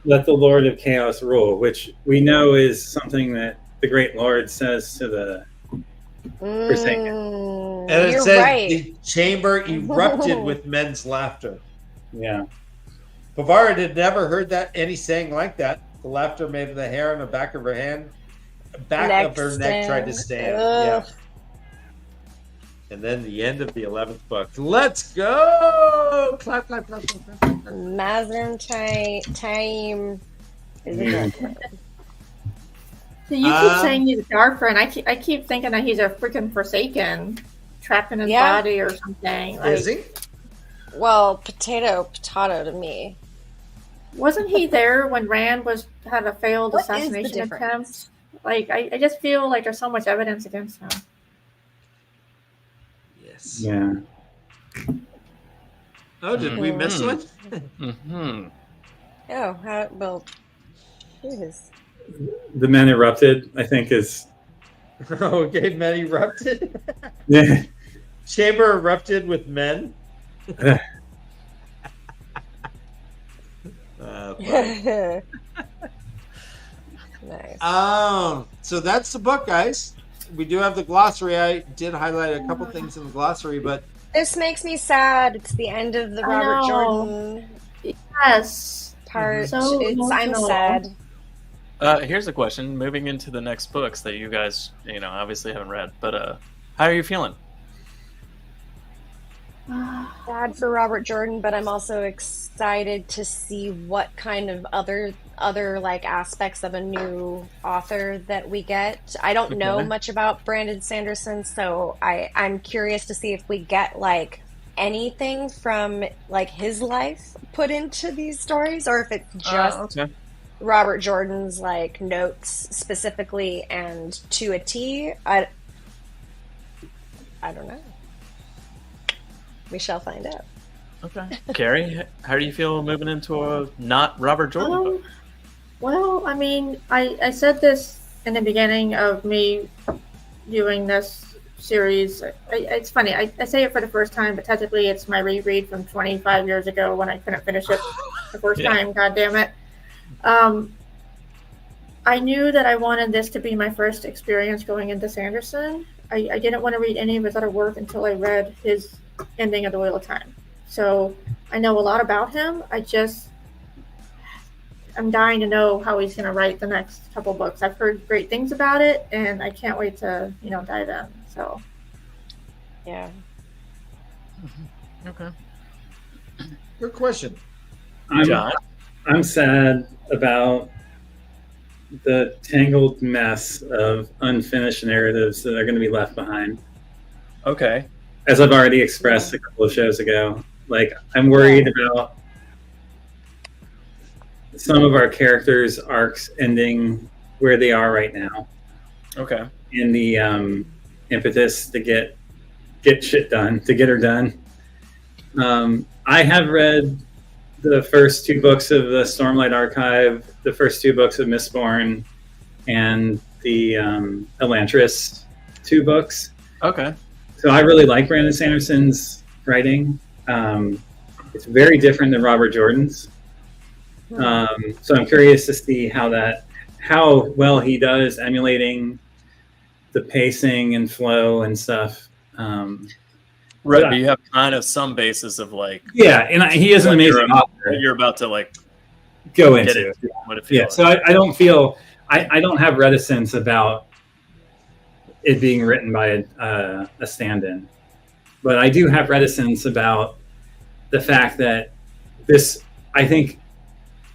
let the Lord of Chaos rule, which we know is something that the Great Lord says to the Forsaken. And it says the chamber erupted with men's laughter. Yeah. Pavara had never heard any saying like that. The laughter made the hair on the back of her neck tried to stand. Yeah. And then the end of the 11th book. Let's go! Clap. Mazrim Taim is a dark friend. So you keep saying he's a dark friend. I keep thinking that he's a freaking Forsaken, trapped in his body or something. Is he? Well, potato to me. Wasn't he there when Rand had a failed assassination attempt? Like, I just feel like there's so much evidence against him. Yes. Yeah. Oh, did we miss one? Mm-hmm. Oh, well, Jesus. The men erupted, I think, is. Okay, men erupted. Yeah. Chamber erupted with men. Nice. So that's the book, guys. We do have the glossary. I did highlight a couple things in the glossary, but This makes me sad. It's the end of the Robert Jordan Yes. part. So I'm emotional. sad. Here's a question. Moving into the next books that you guys, obviously haven't read, but how are you feeling? sad for Robert Jordan, but I'm also excited to see what kind of other like aspects of a new author that we get. I don't know much about Brandon Sanderson, so I'm curious to see if we get like anything from like his life put into these stories, or if it's just Robert Jordan's like notes specifically and to a T. I don't know. We shall find out. Okay. Carrie, how do you feel moving into a not Robert Jordan book? Well, I mean, I said this in the beginning of me doing this series. It's funny. I say it for the first time, but technically it's my reread from 25 years ago when I couldn't finish it the first time. God damn it. I knew that I wanted this to be my first experience going into Sanderson. I didn't want to read any of his other work until I read his ending of The Wheel of Time. So I know a lot about him. I'm dying to know how he's going to write the next couple books. I've heard great things about it, and I can't wait to, dive in. So, yeah. Okay. Good question. John? I'm sad about the tangled mess of unfinished narratives that are going to be left behind. Okay. As I've already expressed a couple of shows ago, like I'm worried about some of our characters' arcs ending where they are right now. Okay. In the impetus to get shit done, to get her done. I have read the first 2 books of the Stormlight Archive, the first 2 books of Mistborn, and the Elantris 2 books. Okay. So I really like Brandon Sanderson's writing. It's very different than Robert Jordan's. So I'm curious to see how well he does emulating the pacing and flow and stuff. Right, but you have kind of some basis of like... Yeah, and he is an amazing author. You're about to like... Go into it. What it feels like. So I don't feel... I don't have reticence about it being written by a stand-in. But I do have reticence about the fact that this... I think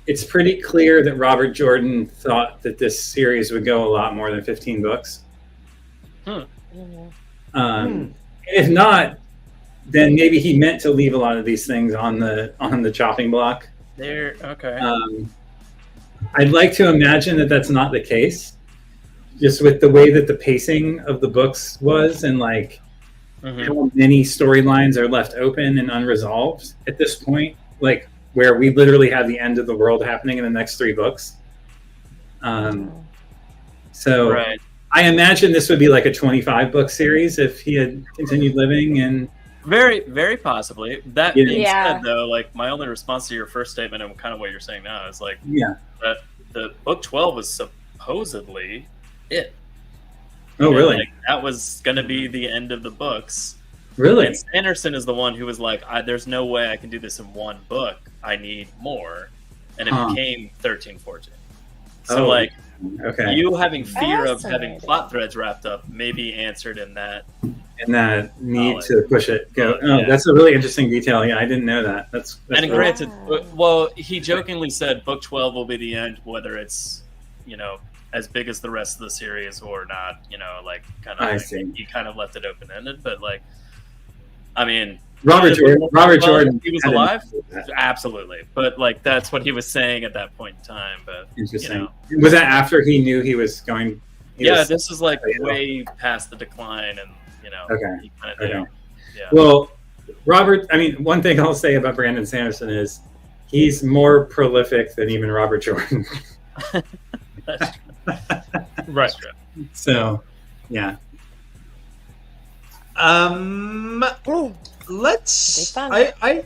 it's pretty clear that Robert Jordan thought that this series would go a lot more than 15 books. If not, then maybe he meant to leave a lot of these things on the chopping block. There, okay. I'd like to imagine that that's not the case, just with the way that the pacing of the books was, and like how many storylines are left open and unresolved at this point, like where we literally have the end of the world happening in the next 3 books. So. Right. I imagine this would be like a 25-book series if he had continued living, and very, very possibly. That being said, though, like my only response to your first statement and kind of what you're saying now is like, that the book 12 was supposedly it. Oh, really? Like, that was going to be the end of the books. Really? And Sanderson is the one who was like, there's no way I can do this in 1 book. I need more, and it became 13, 14. So like. Okay. You having fear of having plot threads wrapped up maybe answered in that need to push it. That's a really interesting detail. Yeah, I didn't know that. That's and granted, well, he jokingly said book 12 will be the end, whether it's as big as the rest of the series or not. Like kind of. He kind of left it open ended, but like, I mean. Robert Jordan. He was alive? Absolutely. But like that's what he was saying at that point in time. But interesting. Was that after he knew he was going? This is like way past the decline, and Okay. He kind of knew. Yeah. Well, one thing I'll say about Brandon Sanderson is he's more prolific than even Robert Jordan. That's true. Right. So, yeah.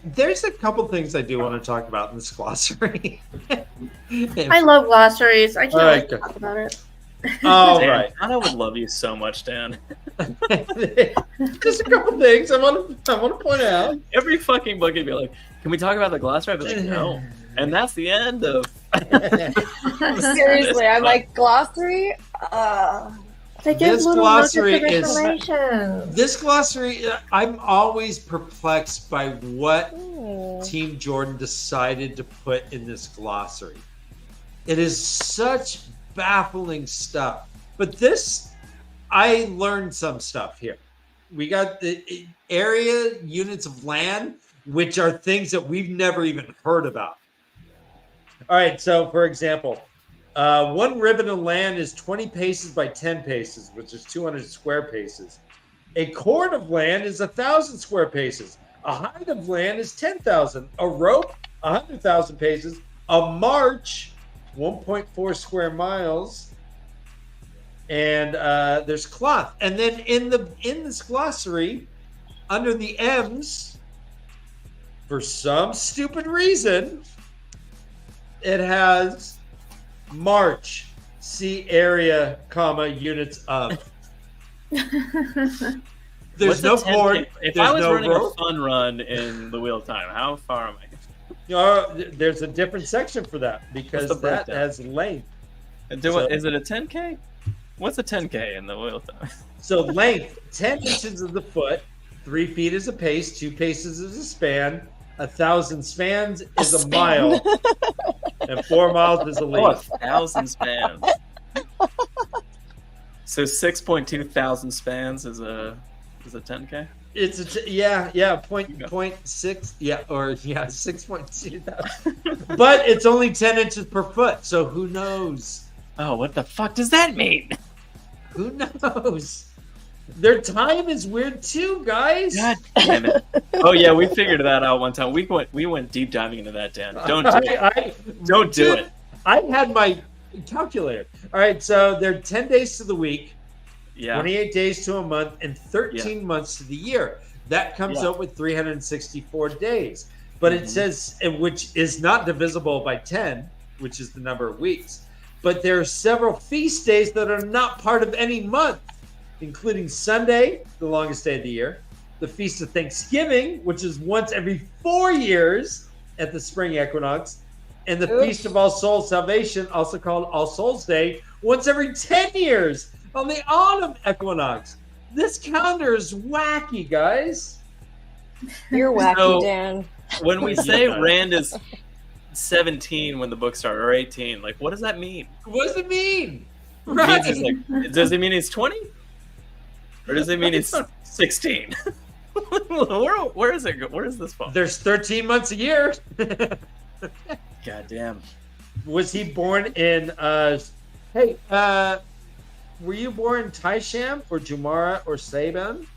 There's a couple things I do want to talk about in this glossary. I love glossaries. I can't talk about it. Oh, Dan, right. I would love you so much, Dan. Just a couple things I want to point out. Every fucking book you'd be like, can we talk about the glossary? I'd be like, no. And that's the end of... Seriously, I'm like, glossary? This glossary I'm always perplexed by what Team Jordan decided to put in this glossary. It is such baffling stuff. But this, I learned some stuff here. We got the area units of land, which are things that we've never even heard about. All right, so for example, one ribbon of land is 20 paces by 10 paces, which is 200 square paces. A cord of land is 1,000 square paces. A hide of land is 10,000. A rope, 100,000 paces. A march, 1.4 square miles. And there's cloth. And then in this glossary, under the M's, for some stupid reason, it has march, see area, comma, units of. There's no cord. If I was running a fun run in the Wheel of Time, how far am I? There's a different section for that because that has length. Is it a 10K? What's a 10K in the Wheel of Time? So length, 10 inches is the foot, 3 feet is a pace, 2 paces is a span, 1,000 spans is a mile, and 4 miles is a league. 1,000 spans. So 6.2 thousand spans is a 10K? It's 0.6, 6.2 thousand. But it's only 10 inches per foot, so who knows? Oh, what the fuck does that mean? Who knows? Their time is weird too, guys. God damn it! Oh yeah, we figured that out one time. We went deep diving into that, Dan. Don't do it. Don't do it. I had my calculator. All right, so they're 10 days to the week, 28 days to a month, and 13 months to the year. That comes out with 364 days. But it says, which is not divisible by 10, which is the number of weeks. But there are several feast days that are not part of any month, including Sunday, the longest day of the year, the Feast of Thanksgiving, which is once every 4 years at the spring equinox, and the Feast of All Souls Salvation, also called All Souls Day, once every 10 years on the autumn equinox. This calendar is wacky, guys. You're wacky, Dan. When we say Rand is 17 when the book started, or 18, like, what does that mean? What does it mean? Right. Does it mean he's 20? Or does it mean he's 16? Where is it? Where is this from? There's 13 months a year. God damn. Was he born in were you born Taisham or Jumara or Saban?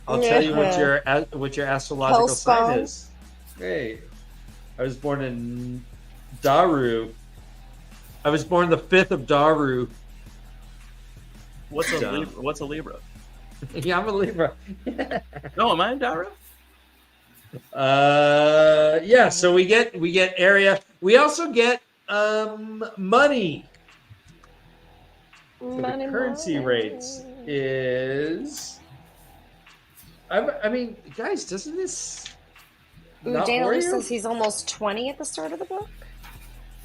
I'll tell you what your astrological sign is. Hey, I was born in Daru. I was born the 5th of Daru. What's a Libra? Yeah, I'm a Libra. No, am I in Daru? So we get area. We also get money. So the currency rates is. I mean, guys, doesn't this? Dana says he's almost 20 at the start of the book.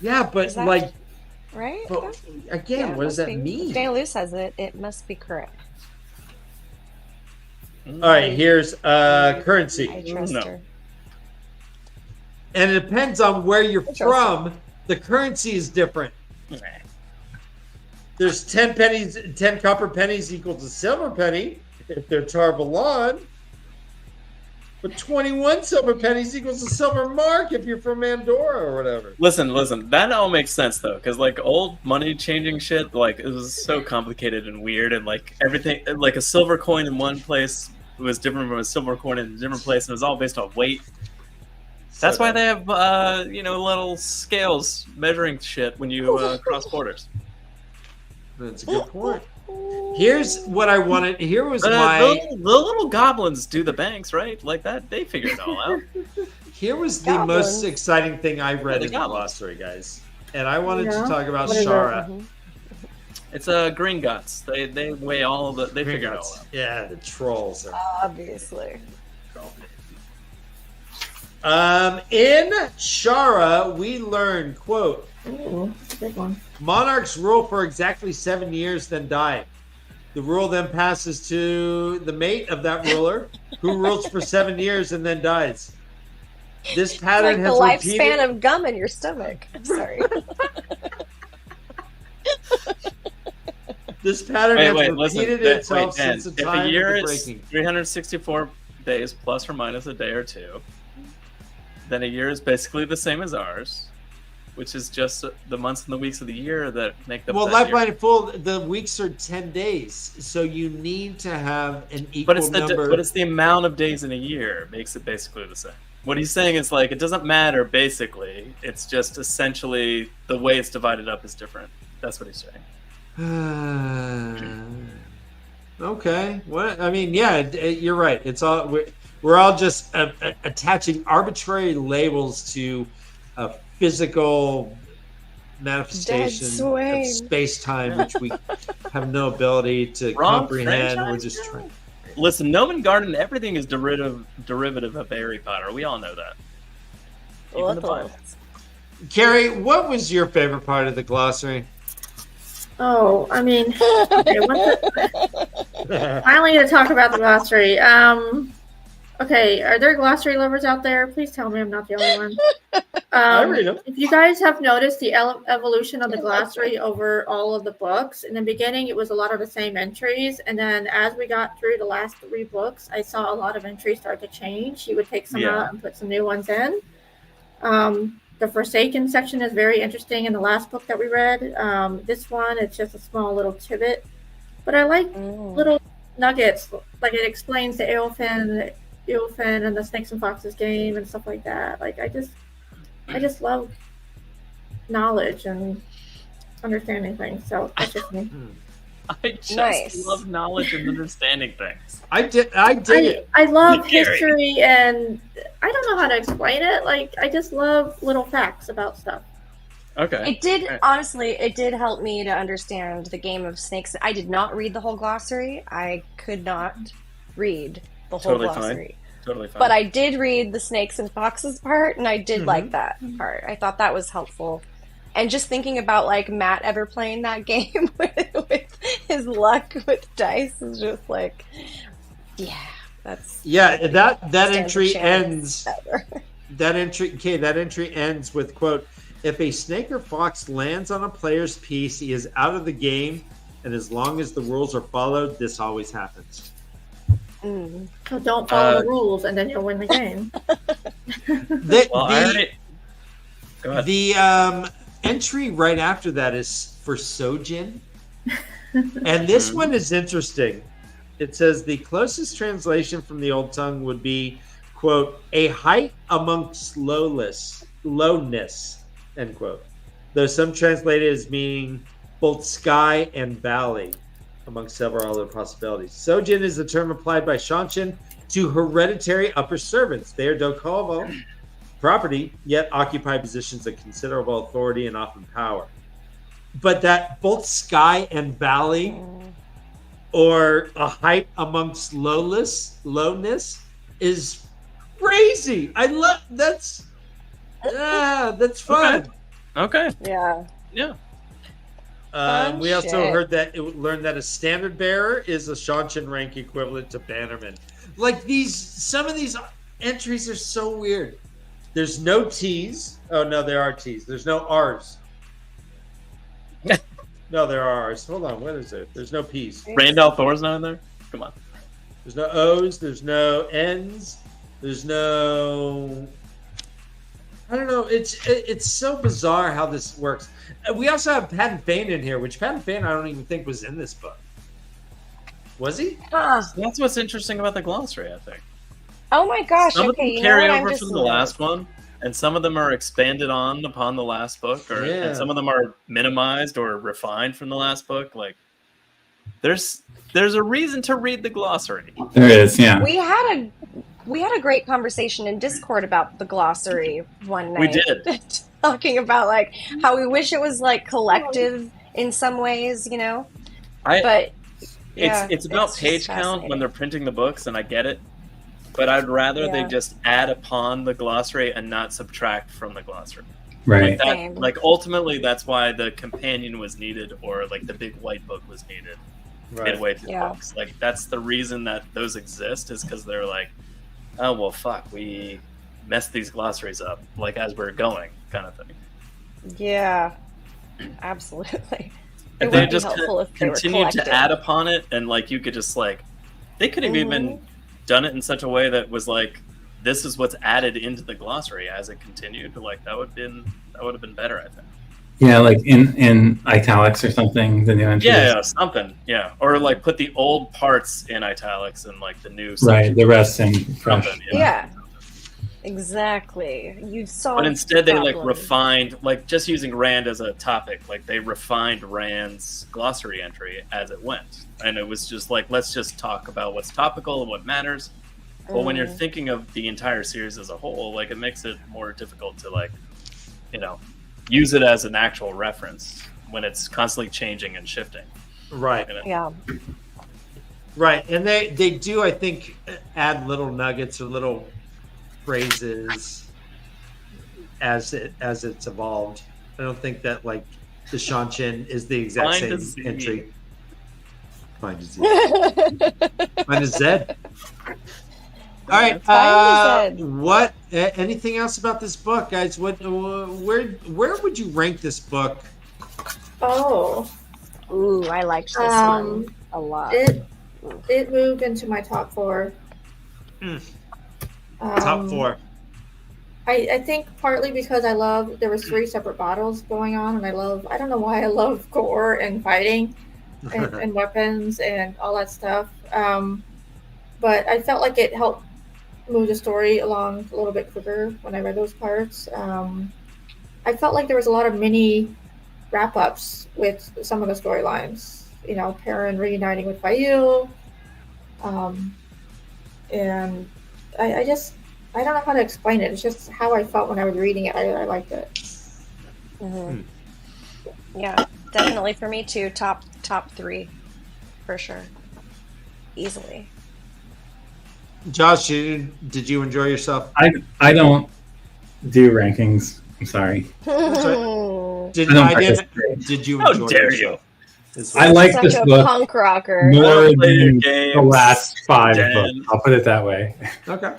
Yeah, but right? But again, what does that mean? Dana Lou says it must be correct. All right, here's currency. I trust her. And it depends on where you're from. The currency is different. There's 10 pennies, 10 copper pennies equals a silver penny if they're Tarvalon. But 21 silver pennies equals a silver mark if you're from Andorra or whatever. Listen. That all makes sense though, because like old money changing shit, like it was so complicated and weird, and like everything, like a silver coin in one place was different from a silver coin in a different place, and it was all based on weight. That's why they have little scales measuring shit when you cross borders. That's a good point. Here's what I wanted. Here was the little goblins do the banks, right? Like that, they figured it all out. Here was the most exciting thing I read in the glossary, guys, and I wanted to talk about Shara. It's Gringotts. They weigh all of the. They figured it all out. Yeah, the trolls. Obviously. In Shara, we learn, quote, big one. monarchs rule for exactly 7 years, then die. The rule then passes to the mate of that ruler, who rules for 7 years and then dies. This pattern has the lifespan of gum in your stomach. I'm sorry. This pattern has repeated itself since the time if a year of the breaking. is 364 days plus or minus a day or two, then a year is basically the same as ours, which is just the months and the weeks of the year that make the. Well, Lifeline and Full, the weeks are 10 days, so you need to have an equal number. But it's the amount of days in a year makes it basically the same. What he's saying is like it doesn't matter. Basically, it's just essentially the way it's divided up is different. That's what he's saying. Okay. What I mean, yeah, you're right. It's all we're all just attaching arbitrary labels to a physical manifestation of space-time, which we have no ability to comprehend. We're just trying. Listen, Gnome and Garden, everything is derivative of Harry Potter. We all know that. Even the Bible. Carrie, what was your favorite part of the glossary? Oh, I mean, finally to talk about the glossary. Okay, are there glossary lovers out there? Please tell me I'm not the only one. I read them. If you guys have noticed the evolution of the glossary over all of the books, in the beginning it was a lot of the same entries, and then as we got through the last 3 books, I saw a lot of entries start to change. She would take some out and put some new ones in. The Forsaken section is very interesting in the last book that we read. This one, it's just a small little tidbit. But I like little nuggets, like it explains the Eowyn and the Snakes and Foxes game and stuff like that. Like I just love knowledge and understanding things. So that's just me. I just love knowledge and understanding things. I did it. I love history, and I don't know how to explain it. Like I just love little facts about stuff. Okay. It did honestly. It did help me to understand the game of snakes. I did not read the whole glossary. I could not read the whole glossary. Totally fine. But I did read the Snakes and Foxes part, and I did like that part. I thought that was helpful. And just thinking about like Matt ever playing that game with his luck with dice is just like, that entry ends. That entry ends with quote: "If a snake or fox lands on a player's piece, he is out of the game, and as long as the rules are followed, this always happens." So don't follow the rules, and then you'll win the game. The entry right after that is for Sojin, and this one is interesting. It says the closest translation from the Old Tongue would be, quote, "a height amongst lowness," end quote. Though some translate it as meaning both sky and valley, amongst several other possibilities. Sojin is the term applied by Shanshin to hereditary upper servants. They are Dokuovo property, yet occupy positions of considerable authority and often power. But that both sky and valley, or a height amongst lowness, is crazy. I love that's fun. Okay. Yeah. We also learned that a standard bearer is a Shanshin rank equivalent to bannerman. Like some of these entries are so weird. There's no T's. Oh no, there are T's. There's no R's. No, there are R's. Hold on, what is it? There's no P's. Randall Thor's not in there? Come on. There's no O's. There's no N's. There's no. I don't know. It's so bizarre how this works. We also have Patton Fane in here, which Patton Fane I don't even think was in this book. Was he? That's what's interesting about the glossary, I think. Oh my gosh! Some of them carry over from the last one, and some of them are expanded upon the last book, and some of them are minimized or refined from the last book. Like, there's a reason to read the glossary. There is, yeah. We had a great conversation in Discord about the glossary one night. We did. Talking about like how we wish it was like collective in some ways, you know. It's about page count when they're printing the books, and I get it. But I'd rather they just add upon the glossary and not subtract from the glossary. Right. Like ultimately, that's why the companion was needed, or like the big white book was needed. midway through the books. Like that's the reason that those exist, is because they're like, oh well, fuck, we messed these glossaries up like as we're going, kind of thing. Yeah, absolutely. If they just continue to add upon it, and like you could just like, they could have even done it in such a way that was like, this is what's added into the glossary as it continued. Like that would have been better, I think. Yeah, like in italics or something. The new entries. Yeah, something. Yeah, or like put the old parts in italics and like the new. Right, the rest in fresh. Yeah. Exactly. You saw. But instead, they like refined, like just using Rand as a topic. Like they refined Rand's glossary entry as it went, and it was just like, let's just talk about what's topical and what matters. But when you're thinking of the entire series as a whole, like it makes it more difficult to like, use it as an actual reference when it's constantly changing and shifting. Right. Yeah. Right, and they do, I think, add little nuggets or little phrases as it's evolved. I don't think that like the Sean Chen is the exact same entry. Find a Z. Find a Z. All right. What? Anything else about this book, guys? Where would you rank this book? Oh. Ooh, I liked this one a lot. It moved into my top 4. Top 4. I think partly because there was 3 separate battles going on, and I don't know why I love gore and fighting and weapons and all that stuff. But I felt like it helped move the story along a little bit quicker when I read those parts. I felt like there was a lot of mini wrap-ups with some of the storylines. Perrin reuniting with Faile. And I don't know how to explain it. It's just how I felt when I was reading it. I liked it. Mm-hmm. Yeah, definitely for me too. Top 3, for sure, easily. Josh, did you enjoy yourself? I don't do rankings. I'm sorry. Did you enjoy yourself? I like this book punk rocker. more than the last 5 books. I'll put it that way. Okay.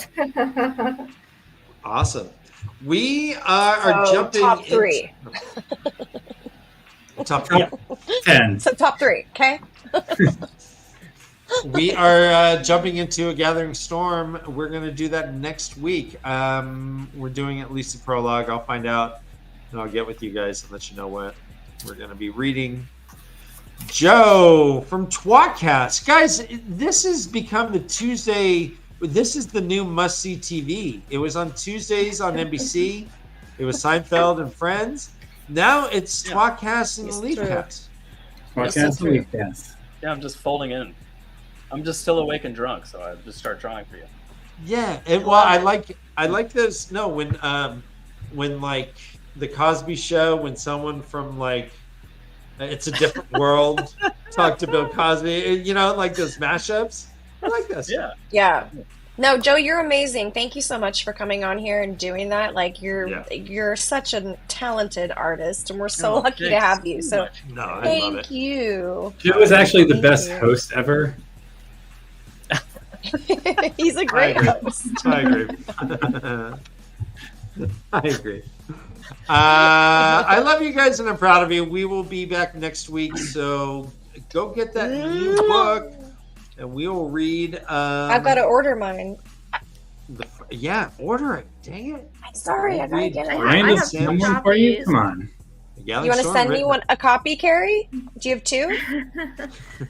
Awesome. We are jumping top 3. Top 3. 10. So top 3, okay? We are jumping into A Gathering Storm. We're going to do that next week. We're doing at least a prologue. I'll find out, and I'll get with you guys and let you know what we're going to be reading. Joe from Twatcast. Guys, this has become the Tuesday. This is the new must-see TV. It was on Tuesdays on NBC. It was Seinfeld and Friends. Now it's Twatcast and Leafcast. Twatcast and Leafcast. Yeah, I'm just folding in. I'm just still awake and drunk, so I just start drawing for you. Yeah, I like those. No, when like the Cosby Show, when someone from like It's a Different World talked to Bill Cosby, like those mashups. I like this. Yeah. No, Joe, you're amazing. Thank you so much for coming on here and doing that. Like you're such a talented artist, and we're so lucky to have you. So thank you. Joe was actually the best host ever. He's a great host. I agree. I love you guys, and I'm proud of you. We will be back next week, so go get that new book, and we will read. I've got to order mine. Order it. Dang it! I'm sorry, I gotta get it. I have someone for you. Come on. You want to send me a copy, Carrie? Do you have 2?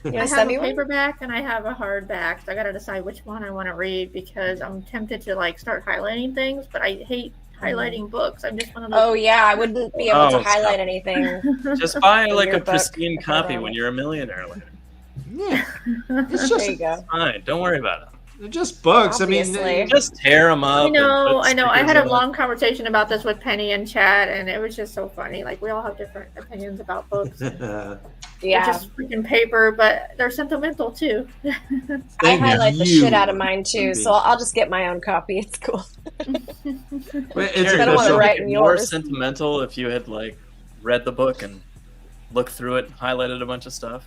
I have a paperback and I have a hardback. So I got to decide which one I want to read because I'm tempted to start highlighting things, but I hate highlighting books. I'm just one of those. Oh yeah, I wouldn't be able to highlight anything. Just buy a pristine copy when you're a millionaire later. Yeah, it's just there you go. Fine. Don't worry about it. They're just books. Obviously. I mean, just tear them up. I know. I had a long conversation about this with Penny in chat, and it was just so funny. Like we all have different opinions about books. Yeah, they're just freaking paper, but they're sentimental too. I highlight the shit out of mine too, so I'll just get my own copy. It's cool. I don't want to write more sentimental if you had read the book and looked through it, and highlighted a bunch of stuff.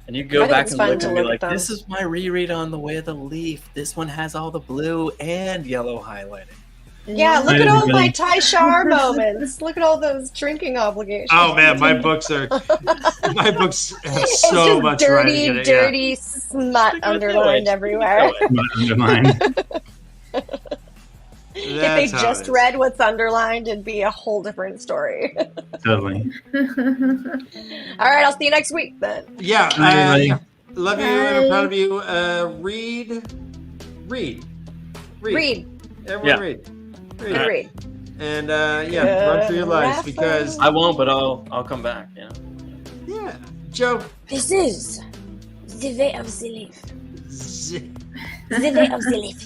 And you go back and look and be like, them. this is my reread on The Way of the Leaf. This one has all the blue and yellow highlighting. Yeah, look at all my Ty Shar moments. Look at all those drinking obligations. Oh man, my books have so much dirty, writing in it. dirty smut underlined everywhere. Underlined. If they just read what's underlined, it'd be a whole different story. Totally. All right, I'll see you next week then. Yeah, Bye. love you and I'm proud of you. Read. Everyone read. Read. And run through your lives because I won't, but I'll come back. You know. Yeah, Joe. This is the way of the leaf. The way of the leaf.